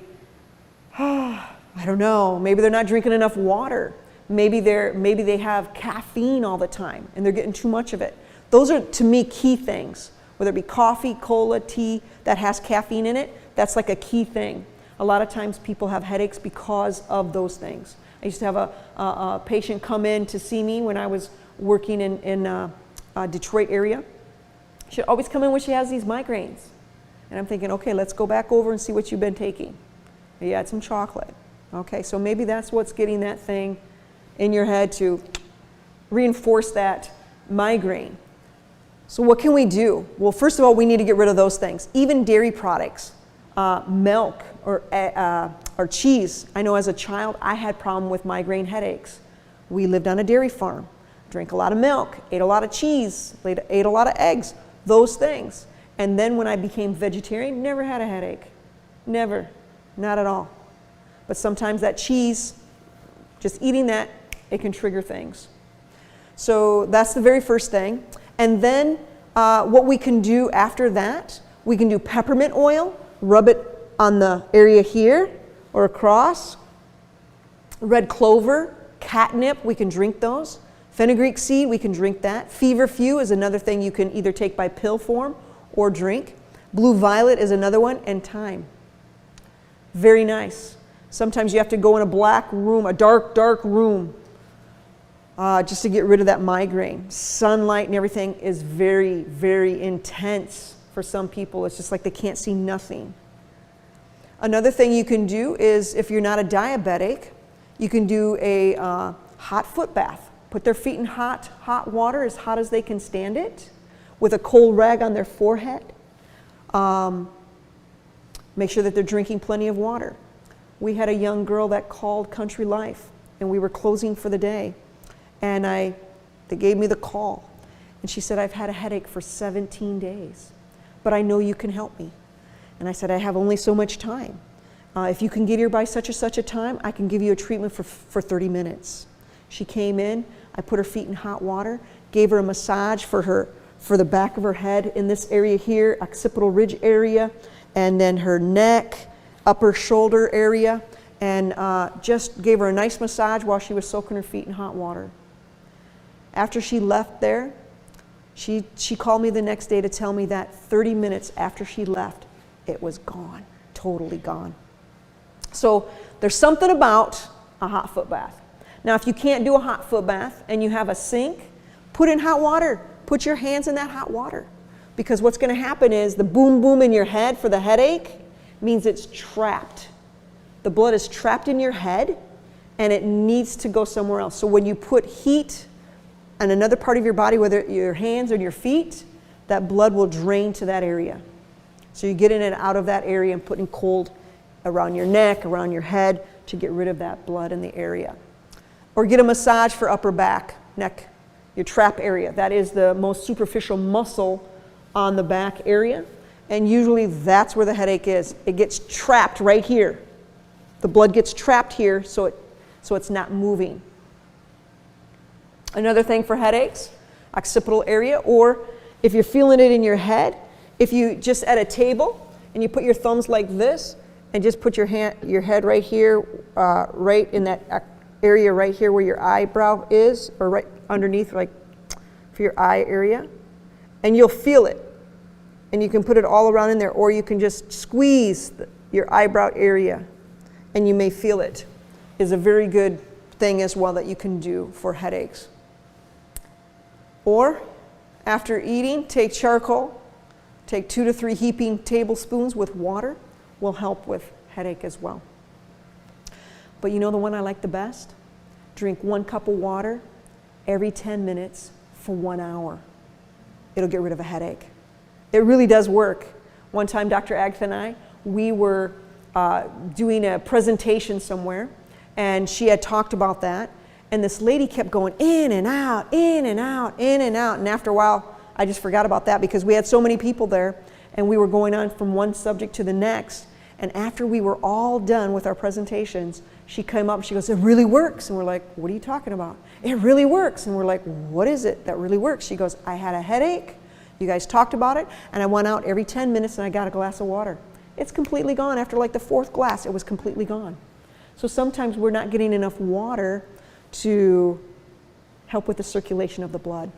S1: I don't know, maybe they're not drinking enough water. Maybe they have caffeine all the time and they're getting too much of it. Those are, to me, key things. Whether it be coffee, cola, tea that has caffeine in it, that's like a key thing. A lot of times people have headaches because of those things. I used to have a patient come in to see me when I was working in Detroit area. She'd always come in when she has these migraines. And I'm thinking, okay, let's go back over and see what you've been taking. You had some chocolate. Okay, so maybe that's what's getting that thing in your head to reinforce that migraine. So what can we do? Well, first of all, we need to get rid of those things. Even dairy products, milk or cheese. I know as a child, I had problem with migraine headaches. We lived on a dairy farm, drank a lot of milk, ate a lot of cheese, ate a lot of eggs, those things. And then when I became vegetarian, never had a headache. Never, not at all. But sometimes that cheese, just eating that, it can trigger things. So that's the very first thing. And then what we can do after that, we can do peppermint oil, rub it on the area here or across. Red clover, catnip, we can drink those. Fenugreek seed, we can drink that. Feverfew is another thing you can either take by pill form or drink. Blue violet is another one, and thyme. Very nice. Sometimes you have to go in a black room, a dark, dark room, just to get rid of that migraine. Sunlight and everything is very, very intense for some people. It's just like they can't see nothing. Another thing you can do is, if you're not a diabetic, you can do a hot foot bath. Put their feet in hot water, as hot as they can stand it, with a cold rag on their forehead. Make sure that they're drinking plenty of water. We had a young girl that called Country Life, and we were closing for the day. And they gave me the call. And she said, I've had a headache for 17 days, but I know you can help me. And I said, I have only so much time. If you can get here by such and such a time, I can give you a treatment for 30 minutes. She came in, I put her feet in hot water, gave her a massage for the back of her head in this area here, occipital ridge area, and then her neck, upper shoulder area, and just gave her a nice massage while she was soaking her feet in hot water. After she left there, she called me the next day to tell me that 30 minutes after she left, it was gone, totally gone. So there's something about a hot foot bath. Now, if you can't do a hot foot bath and you have a sink, put in hot water. Put your hands in that hot water. Because what's going to happen is the boom boom in your head for the headache means it's trapped. The blood is trapped in your head and it needs to go somewhere else. So when you put heat on another part of your body, whether your hands or your feet, that blood will drain to that area. So you get in and out of that area and putting cold around your neck, around your head, to get rid of that blood in the area. Or get a massage for upper back, neck, your trap area. That is the most superficial muscle on the back area. And usually that's where the headache is. It gets trapped right here. The blood gets trapped here, so it's not moving. Another thing for headaches, occipital area, or if you're feeling it in your head, if you just at a table and you put your thumbs like this and just put your head right here, right in that area right here where your eyebrow is, or right underneath, like for your eye area, and you'll feel it. And you can put it all around in there, or you can just squeeze your eyebrow area and you may feel it. Is a very good thing as well that you can do for headaches. Or after eating, take charcoal, take 2 to 3 heaping tablespoons with water, will help with headache as well. But you know the one I like the best? Drink 1 cup of water every 10 minutes for 1 hour. It'll get rid of a headache. It really does work. One time, Dr. Agatha and I, we were doing a presentation somewhere, and she had talked about that, and this lady kept going in and out, in and out, in and out, and after a while, I just forgot about that because we had so many people there, and we were going on from one subject to the next, and after we were all done with our presentations, she came up and she goes, it really works. And we're like, what are you talking about? It really works. And we're like, what is it that really works? She goes, I had a headache. You guys talked about it. And I went out every 10 minutes and I got a glass of water. It's completely gone. After like the 4th glass, it was completely gone. So sometimes we're not getting enough water to help with the circulation of the blood.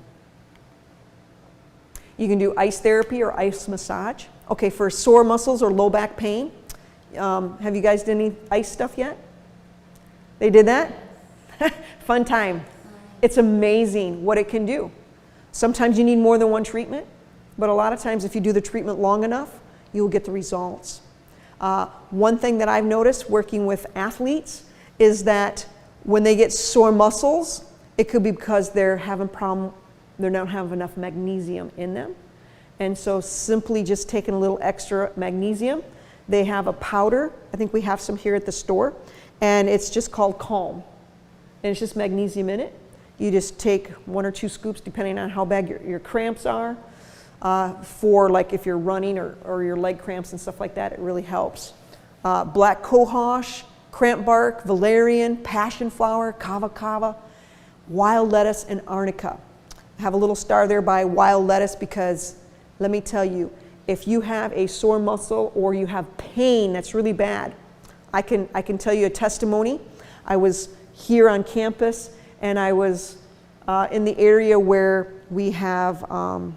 S1: You can do ice therapy or ice massage. Okay, for sore muscles or low back pain, have you guys done any ice stuff yet? They did that? Fun time. It's amazing what it can do. Sometimes you need more than one treatment, but a lot of times if you do the treatment long enough, you'll get the results. One thing that I've noticed working with athletes is that when they get sore muscles, it could be because they don't have enough magnesium in them. And so simply just taking a little extra magnesium, they have a powder, I think we have some here at the store, and it's just called Calm. And it's just magnesium in it. You just take 1 or 2 scoops depending on how bad your cramps are. For like if you're running or your leg cramps and stuff like that, it really helps. Black cohosh, cramp bark, valerian, passion flower, kava kava, wild lettuce, and arnica. I have a little star there by wild lettuce because let me tell you, if you have a sore muscle or you have pain that's really bad, I can tell you a testimony. I was here on campus and I was in the area where we have, what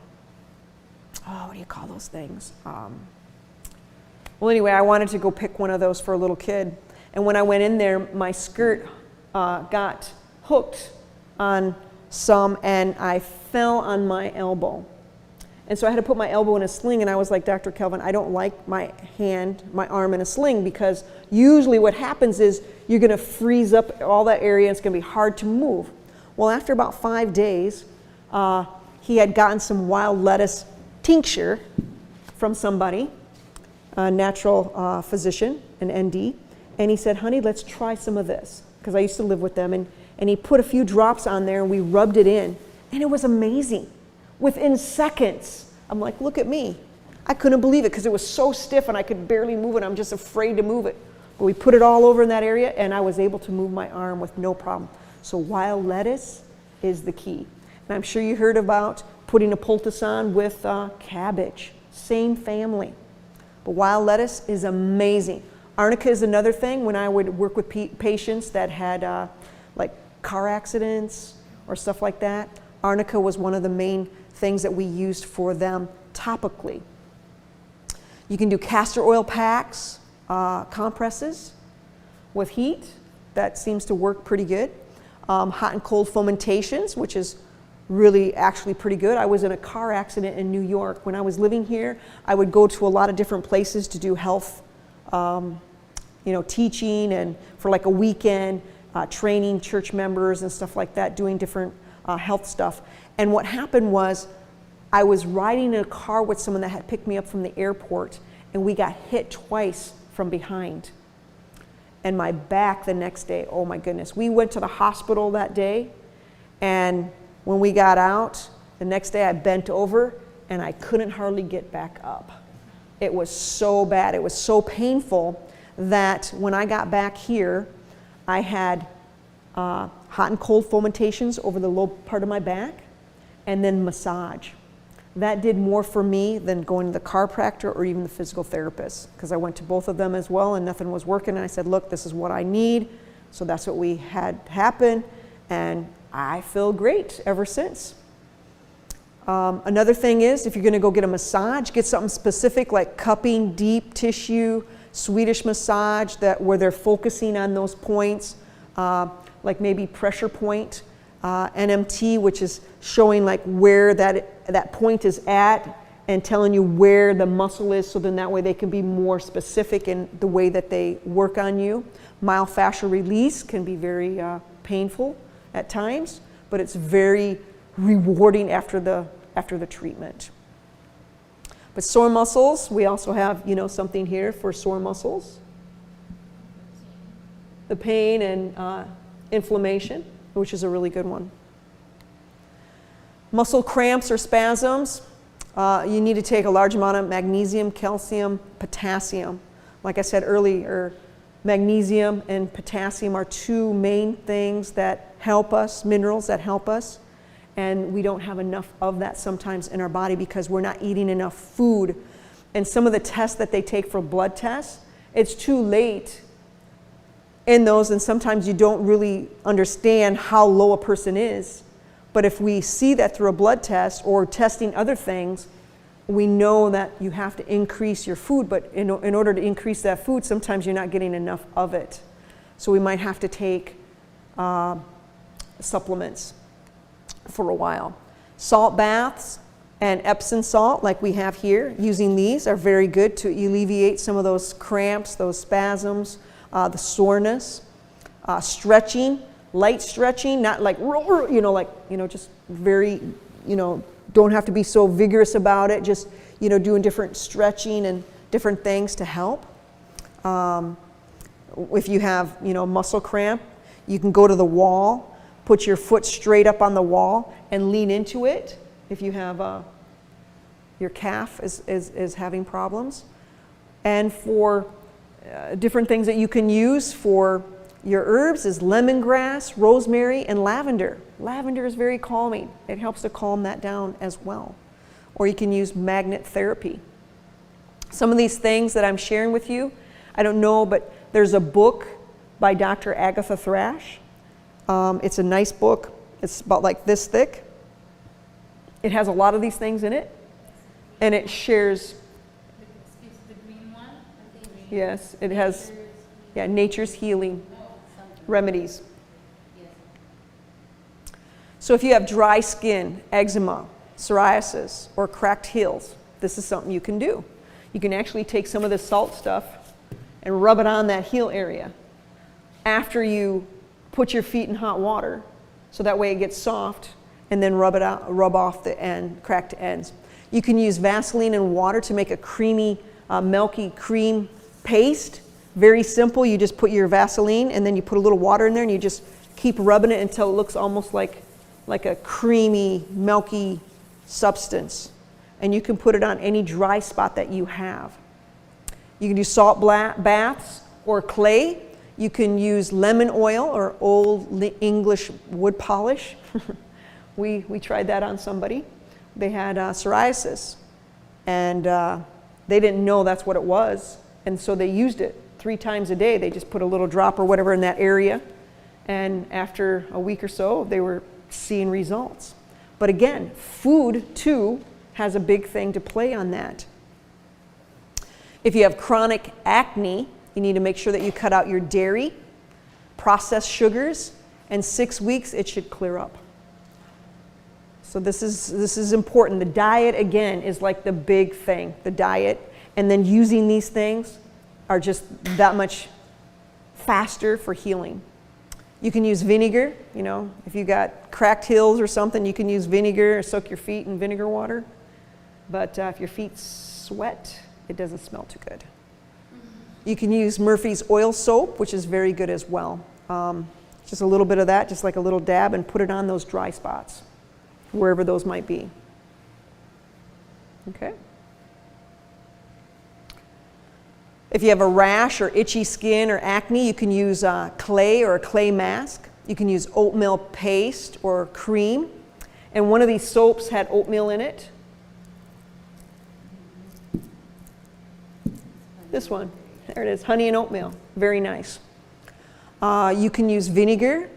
S1: do you call those things? Well, anyway, I wanted to go pick one of those for a little kid. And when I went in there, my skirt got hooked on some and I fell on my elbow. And so I had to put my elbow in a sling and I was like, Dr. Kelvin, I don't like my arm in a sling because usually what happens is you're gonna freeze up all that area and it's gonna be hard to move. Well, after about 5 days, he had gotten some wild lettuce tincture from somebody, a natural physician, an ND, and he said, honey, let's try some of this, because I used to live with them, and he put a few drops on there and we rubbed it in, and it was amazing. Within seconds, I'm like, look at me. I couldn't believe it because it was so stiff and I could barely move it. I'm just afraid to move it. But we put it all over in that area and I was able to move my arm with no problem. So wild lettuce is the key. And I'm sure you heard about putting a poultice on with cabbage, same family. But wild lettuce is amazing. Arnica is another thing. When I would work with patients that had like car accidents or stuff like that, arnica was one of the main things that we used for them topically. You can do castor oil packs, compresses with heat. That seems to work pretty good. Hot and cold fomentations, which is really actually pretty good. I was in a car accident in New York. When I was living here, I would go to a lot of different places to do health, teaching, and for like a weekend, training church members and stuff like that, doing different health stuff. And what happened was I was riding in a car with someone that had picked me up from the airport and we got hit twice from behind. And my back the next day, oh my goodness. We went to the hospital that day and when we got out, the next day I bent over and I couldn't hardly get back up. It was so bad, it was so painful that when I got back here, I had hot and cold fomentations over the low part of my back, and then massage. That did more for me than going to the chiropractor or even the physical therapist, because I went to both of them as well and nothing was working, and I said, look, this is what I need. So that's what we had happen, and I feel great ever since. Another thing is, if you're gonna go get a massage, get something specific like cupping, deep tissue, Swedish massage, where they're focusing on those points, like maybe pressure point, NMT, which is showing like where that point is at and telling you where the muscle is, so then that way they can be more specific in the way that they work on you. Myofascial release can be very painful at times, but it's very rewarding after the treatment. But sore muscles, we also have, something here for sore muscles. The pain and inflammation, which is a really good one. Muscle cramps or spasms, you need to take a large amount of magnesium, calcium, potassium. Like I said earlier, magnesium and potassium are two main things that help us, minerals that help us. And we don't have enough of that sometimes in our body because we're not eating enough food. And some of the tests that they take for blood tests, it's too late in those, and sometimes you don't really understand how low a person is. But if we see that through a blood test or testing other things, we know that you have to increase your food, but in order to increase that food, sometimes you're not getting enough of it. So we might have to take supplements for a while. Salt baths and Epsom salt, like we have here, using these are very good to alleviate some of those cramps, those spasms, the soreness. Stretching, light stretching, not like, just very, don't have to be so vigorous about it, just, doing different stretching and different things to help. If you have, muscle cramp, you can go to the wall, put your foot straight up on the wall and lean into it if you have your calf is having problems. And for different things that you can use for your herbs is lemongrass, rosemary, and lavender. Lavender is very calming. It helps to calm that down as well. Or you can use magnet therapy. Some of these things that I'm sharing with you, I don't know, but there's a book by Dr. Agatha Thrash. It's a nice book. It's about like this thick. It has a lot of these things in it, and it shares.
S2: It's the green one.
S1: Yes, it has. Yeah, Nature's Healing Remedies. So if you have dry skin, eczema, psoriasis, or cracked heels, this is something you can do. You can actually take some of this salt stuff and rub it on that heel area after you put your feet in hot water, so that way it gets soft, and then rub off the cracked ends. You can use Vaseline and water to make a creamy, milky cream paste. Very simple. You just put your Vaseline and then you put a little water in there and you just keep rubbing it until it looks almost like a creamy, milky substance. And you can put it on any dry spot that you have. You can do salt baths or clay. You can use lemon oil or Old English wood polish. We tried that on somebody. They had psoriasis, and they didn't know that's what it was, and so they used it 3 times a day. They just put a little drop or whatever in that area, and after a week or so, they were seeing results. But again, food too has a big thing to play on that. If you have chronic acne, you need to make sure that you cut out your dairy, processed sugars, and 6 weeks it should clear up. So this is important. The diet, again, is like the big thing, the diet. And then using these things are just that much faster for healing. You can use vinegar, if you got cracked heels or something, you can use vinegar or soak your feet in vinegar water. But if your feet sweat, it doesn't smell too good. You can use Murphy's oil soap, which is very good as well. Just a little bit of that, just like a little dab, and put it on those dry spots, wherever those might be. Okay? If you have a rash or itchy skin or acne, you can use clay or a clay mask. You can use oatmeal paste or cream. And one of these soaps had oatmeal in it. This one. There it is, honey and oatmeal. Very nice. You can use vinegar.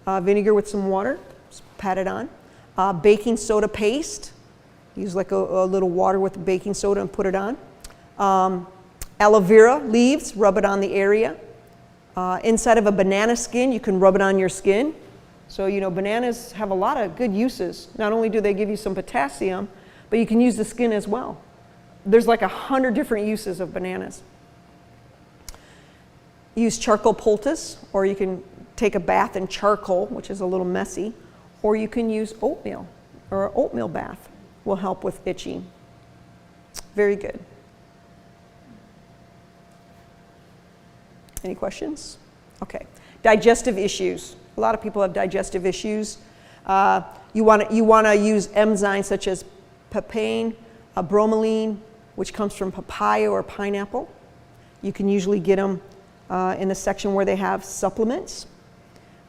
S1: Vinegar with some water. Just pat it on. Baking soda paste. Use like a little water with baking soda and put it on. Aloe vera leaves, rub it on the area. Inside of a banana skin, you can rub it on your skin. So, bananas have a lot of good uses. Not only do they give you some potassium, but you can use the skin as well. There's like 100 different uses of bananas. Use charcoal poultice, or you can take a bath in charcoal, which is a little messy, or you can use oatmeal, or an oatmeal bath will help with itching. Very good. Any questions? Okay. Digestive issues. A lot of people have digestive issues. You want to use enzymes such as papain, bromelain, which comes from papaya or pineapple. You can usually get them in the section where they have supplements.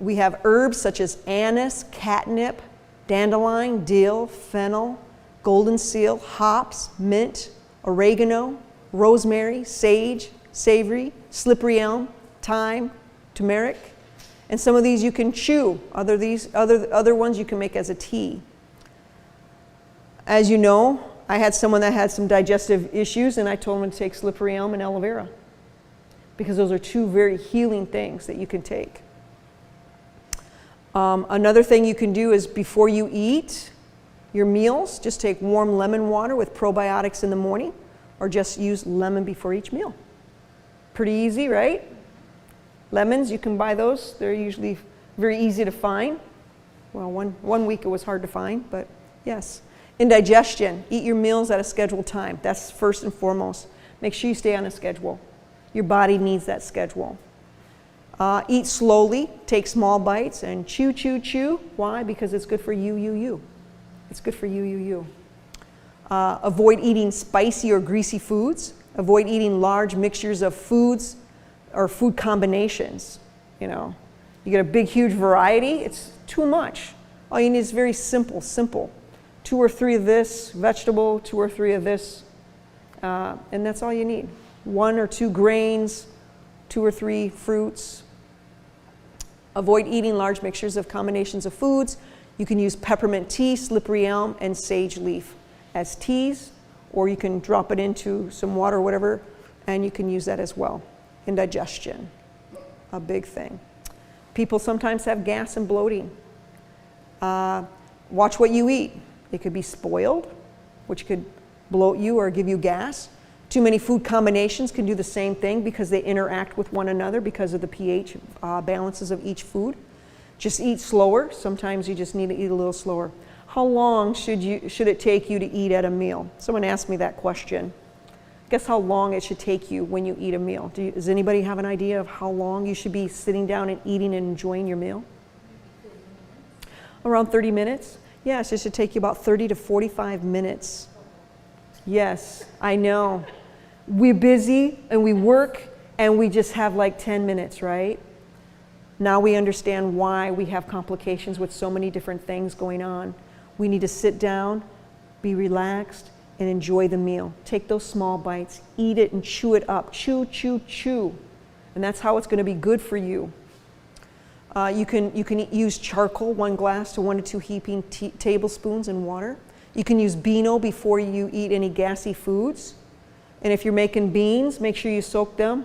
S1: We have herbs such as anise, catnip, dandelion, dill, fennel, golden seal, hops, mint, oregano, rosemary, sage, savory, slippery elm, thyme, turmeric. And some of these you can chew. Other ones you can make as a tea. As you know, I had someone that had some digestive issues, and I told him to take slippery elm and aloe vera, because those are two very healing things that you can take. Another thing you can do is before you eat your meals, just take warm lemon water with probiotics in the morning, or just use lemon before each meal. Pretty easy, right? Lemons, you can buy those. They're usually very easy to find. Well, one week it was hard to find, but yes. Indigestion, eat your meals at a scheduled time. That's first and foremost. Make sure you stay on a schedule. Your body needs that schedule. Eat slowly, take small bites, and chew, chew, chew. Why? Because it's good for you. It's good for you. Avoid eating spicy or greasy foods. Avoid eating large mixtures of foods or food combinations. You know, you get a big, huge variety. It's too much. All you need is very simple. 2 or 3 of this vegetable, 2 or 3 of this, and that's all you need. 1 or 2 grains, 2 or 3 fruits. Avoid eating large mixtures of combinations of foods. You can use peppermint tea, slippery elm, and sage leaf as teas, or you can drop it into some water or whatever, and you can use that as well. Indigestion, a big thing. People sometimes have gas and bloating. Watch what you eat. It could be spoiled, which could bloat you or give you gas. Too many food combinations can do the same thing because they interact with one another because of the pH balances of each food. Just eat slower. Sometimes you just need to eat a little slower. How long should it take you to eat at a meal? Someone asked me that question. Guess how long it should take you when you eat a meal? Does anybody have an idea of how long you should be sitting down and eating and enjoying your meal? Around 30 minutes? Yes, it should take you about 30 to 45 minutes. Yes, I know. We're busy and we work and we just have like 10 minutes, right? Now we understand why we have complications with so many different things going on. We need to sit down, be relaxed, and enjoy the meal. Take those small bites, eat it and chew it up. Chew, chew, chew. And that's how it's going to be good for you. You can use charcoal, 1 glass to 1 to 2 heaping tablespoons in water. You can use Beano before you eat any gassy foods. And if you're making beans, make sure you soak them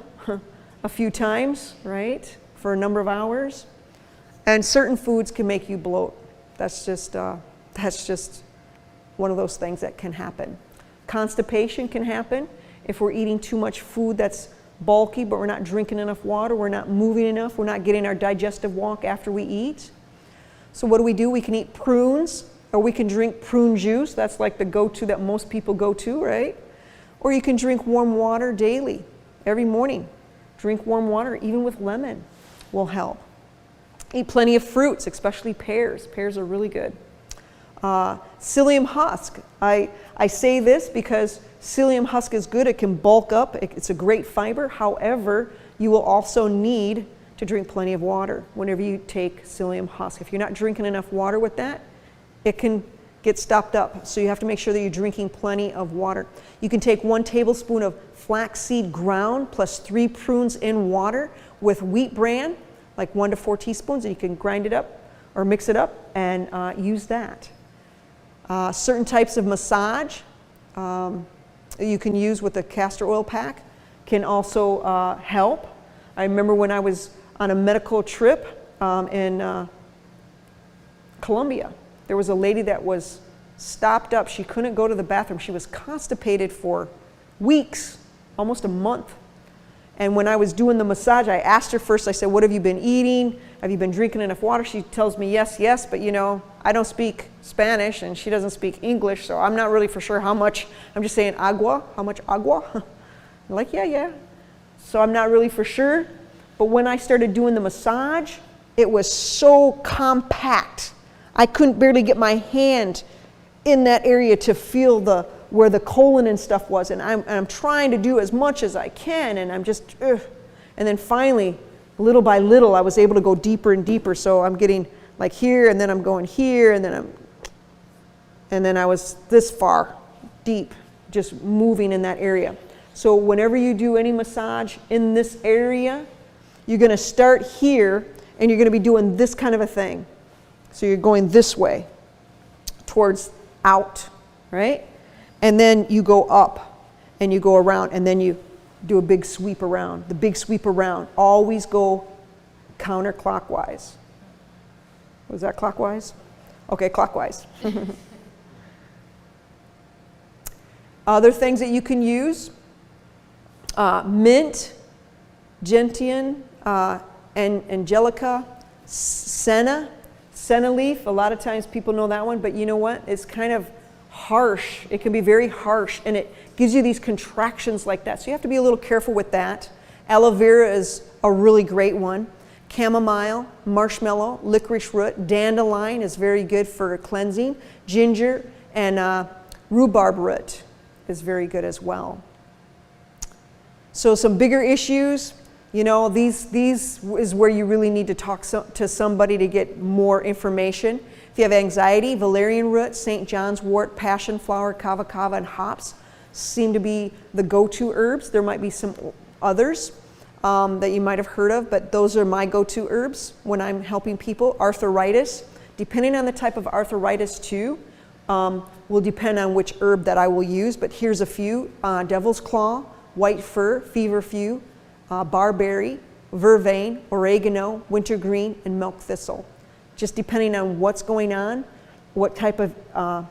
S1: a few times, right, for a number of hours. And certain foods can make you bloat. That's just one of those things that can happen. Constipation can happen if we're eating too much food that's bulky, but we're not drinking enough water, we're not moving enough, we're not getting our digestive walk after we eat. So what do? We can eat prunes, or we can drink prune juice. That's like the go-to that most people go to, right? Or you can drink warm water daily, every morning. Drink warm water, even with lemon, will help. Eat plenty of fruits, especially pears. Pears are really good. Psyllium husk. I say this because psyllium husk is good. It can bulk up. It's a great fiber. However, you will also need to drink plenty of water whenever you take psyllium husk. If you're not drinking enough water with that, it can get stopped up. So you have to make sure that you're drinking plenty of water. You can take 1 tablespoon of flaxseed ground plus 3 prunes in water with wheat bran, like 1 to 4 teaspoons, and you can grind it up or mix it up and use that. Certain types of massage you can use with the castor oil pack can also help. I remember when I was on a medical trip in Colombia, there was a lady that was stopped up. She couldn't go to the bathroom. She was constipated for weeks, almost a month. And when I was doing the massage, I asked her first, I said, what have you been eating? Have you been drinking enough water? She tells me yes, but you know, I don't speak Spanish and she doesn't speak English, so I'm not really for sure how much. I'm just saying agua, how much agua? I'm like, yeah. So I'm not really for sure. But when I started doing the massage, it was so compact. I couldn't barely get my hand in that area to feel where the colon and stuff was, and I'm trying to do as much as I can, and I'm just, ugh. And then finally, little by little, I was able to go deeper and deeper, so I'm getting like here, and then I'm going here, and then I was this far deep, just moving in that area. So whenever you do any massage in this area, You're going to start here, and you're going to be doing this kind of a thing. So you're going this way towards out, right? And then you go up, and you go around, and then you do a big sweep around. The big sweep around. Always go counterclockwise. Was that clockwise? Okay, clockwise. Other things that you can use, mint, gentian, angelica, senna leaf. A lot of times people know that one, but you know what? It's kind of harsh. It can be very harsh, and it gives you these contractions like that. So you have to be a little careful with that. Aloe vera is a really great one. Chamomile, marshmallow, licorice root, dandelion is very good for cleansing. Ginger and rhubarb root is very good as well. So some bigger issues, you know, these is where you really need to talk to somebody to get more information. If you have anxiety, valerian root, St. John's wort, passion flower, kava kava, and hops seem to be the go-to herbs. There might be some others that you might have heard of, but those are my go-to herbs when I'm helping people. Arthritis, depending on the type of arthritis too, will depend on which herb that I will use, but here's a few. Devil's claw, white fir, feverfew, barberry, vervain, oregano, wintergreen, and milk thistle. Just depending on what's going on, what type of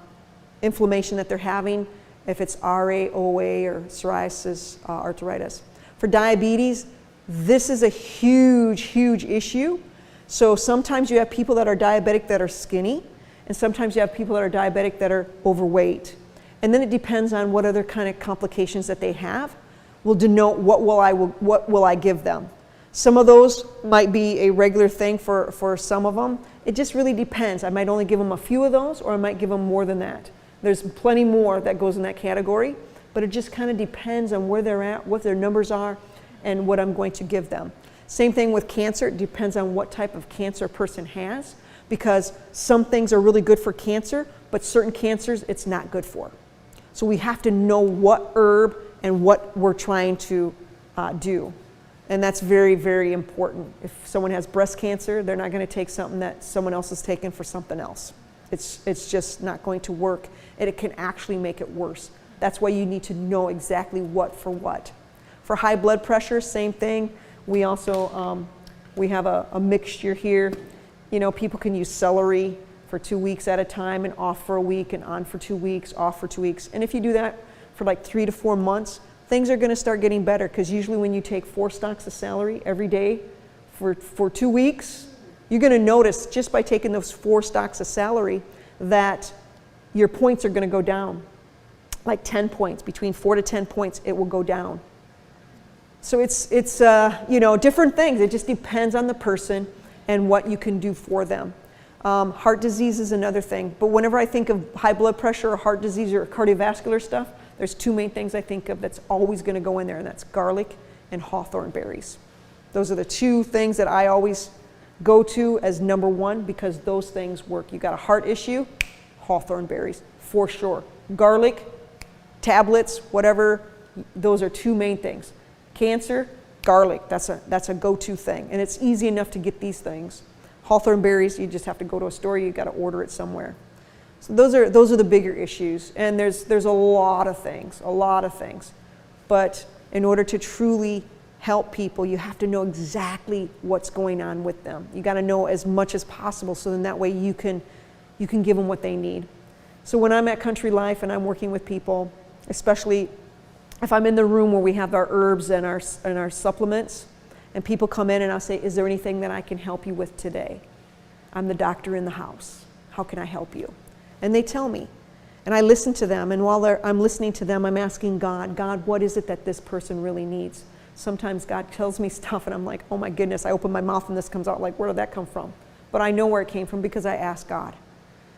S1: inflammation that they're having, if it's RA, OA, or psoriasis, arthritis. For diabetes, this is a huge, huge issue. So sometimes you have people that are diabetic that are skinny, and sometimes you have people that are diabetic that are overweight. And then it depends on what other kind of complications that they have will denote what will I give them. Some of those might be a regular thing for some of them. It just really depends. I might only give them a few of those, or I might give them more than that. There's plenty more that goes in that category, but it just kind of depends on where they're at, what their numbers are, and what I'm going to give them. Same thing with cancer. It depends on what type of cancer a person has, because some things are really good for cancer, but certain cancers it's not good for. So we have to know what herb and what we're trying to do. And that's very, very important. If someone has breast cancer, they're not going to take something that someone else has taken for something else. It's just not going to work, and it can actually make it worse. That's why you need to know exactly what for what. For high blood pressure, same thing. We also, we have a mixture here. You know, people can use celery for 2 weeks at a time and off for a week and on for 2 weeks, off for 2 weeks. And if you do that for like 3 to 4 months, things are going to start getting better, because usually when you take 4 stalks of celery every day for 2 weeks, you're going to notice just by taking those 4 stalks of celery that your points are going to go down. Like 10 points, between 4 to 10 points, it will go down. So it's you know, different things. It just depends on the person and what you can do for them. Heart disease is another thing. But whenever I think of high blood pressure or heart disease or cardiovascular stuff, there's 2 main things I think of that's always going to go in there, and that's garlic and hawthorn berries. Those are the 2 things that I always go to as number 1, because those things work. You got a heart issue, hawthorn berries, for sure. Garlic, tablets, whatever, those are 2 main things. Cancer, garlic, that's a go-to thing. And it's easy enough to get these things. Hawthorn berries, you just have to go to a store, you got to order it somewhere. So those are the bigger issues. And there's a lot of things. But in order to truly help people, you have to know exactly what's going on with them. You got to know as much as possible, so then that way you can give them what they need. So when I'm at Country Life and I'm working with people, especially if I'm in the room where we have our herbs and our supplements, and people come in and I'll say, is there anything that I can help you with today? I'm the doctor in the house. How can I help you? And they tell me. And I listen to them, and while I'm listening to them, I'm asking God, what is it that this person really needs? Sometimes God tells me stuff and I'm like, oh my goodness, I open my mouth and this comes out, like, where did that come from? But I know where it came from because I asked God.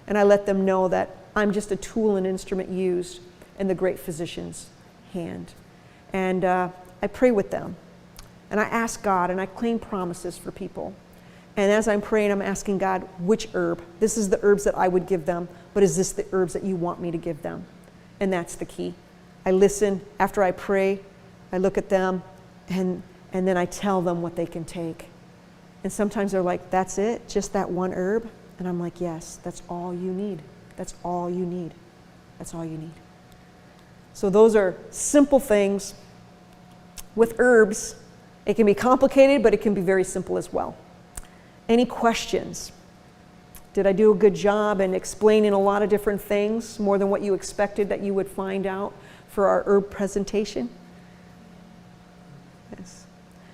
S1: And I let them know that I'm just a tool and instrument used in the great physician's hand. And I pray with them. And I ask God, and I claim promises for people. And as I'm praying, I'm asking God, which herb? This is the herbs that I would give them, but is this the herbs that you want me to give them? And that's the key. I listen after I pray. I look at them, and and then I tell them what they can take. And sometimes they're like, that's it? Just that one herb? And I'm like, yes, that's all you need. That's all you need. That's all you need. So those are simple things. With herbs, it can be complicated, but it can be very simple as well. Any questions? Did I do a good job in explaining a lot of different things, more than what you expected that you would find out for our herb presentation? Yes.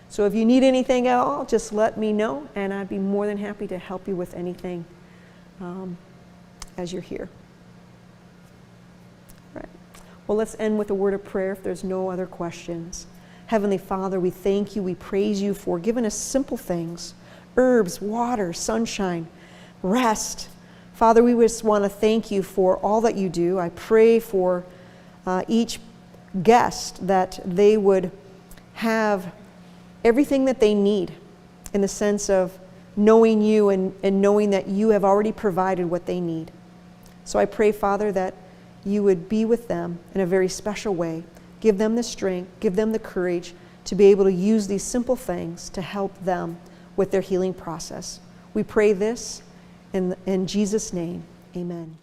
S1: So if you need anything at all, just let me know, and I'd be more than happy to help you with anything as you're here. All right. Well, let's end with a word of prayer if there's no other questions. Heavenly Father, we thank you, we praise you for giving us simple things, herbs, water, sunshine, rest. Father, we just want to thank you for all that you do. I pray for each guest that they would have everything that they need in the sense of knowing you and knowing that you have already provided what they need. So I pray, Father, that you would be with them in a very special way. Give them the strength, give them the courage to be able to use these simple things to help them with their healing process. We pray this in Jesus' name. Amen.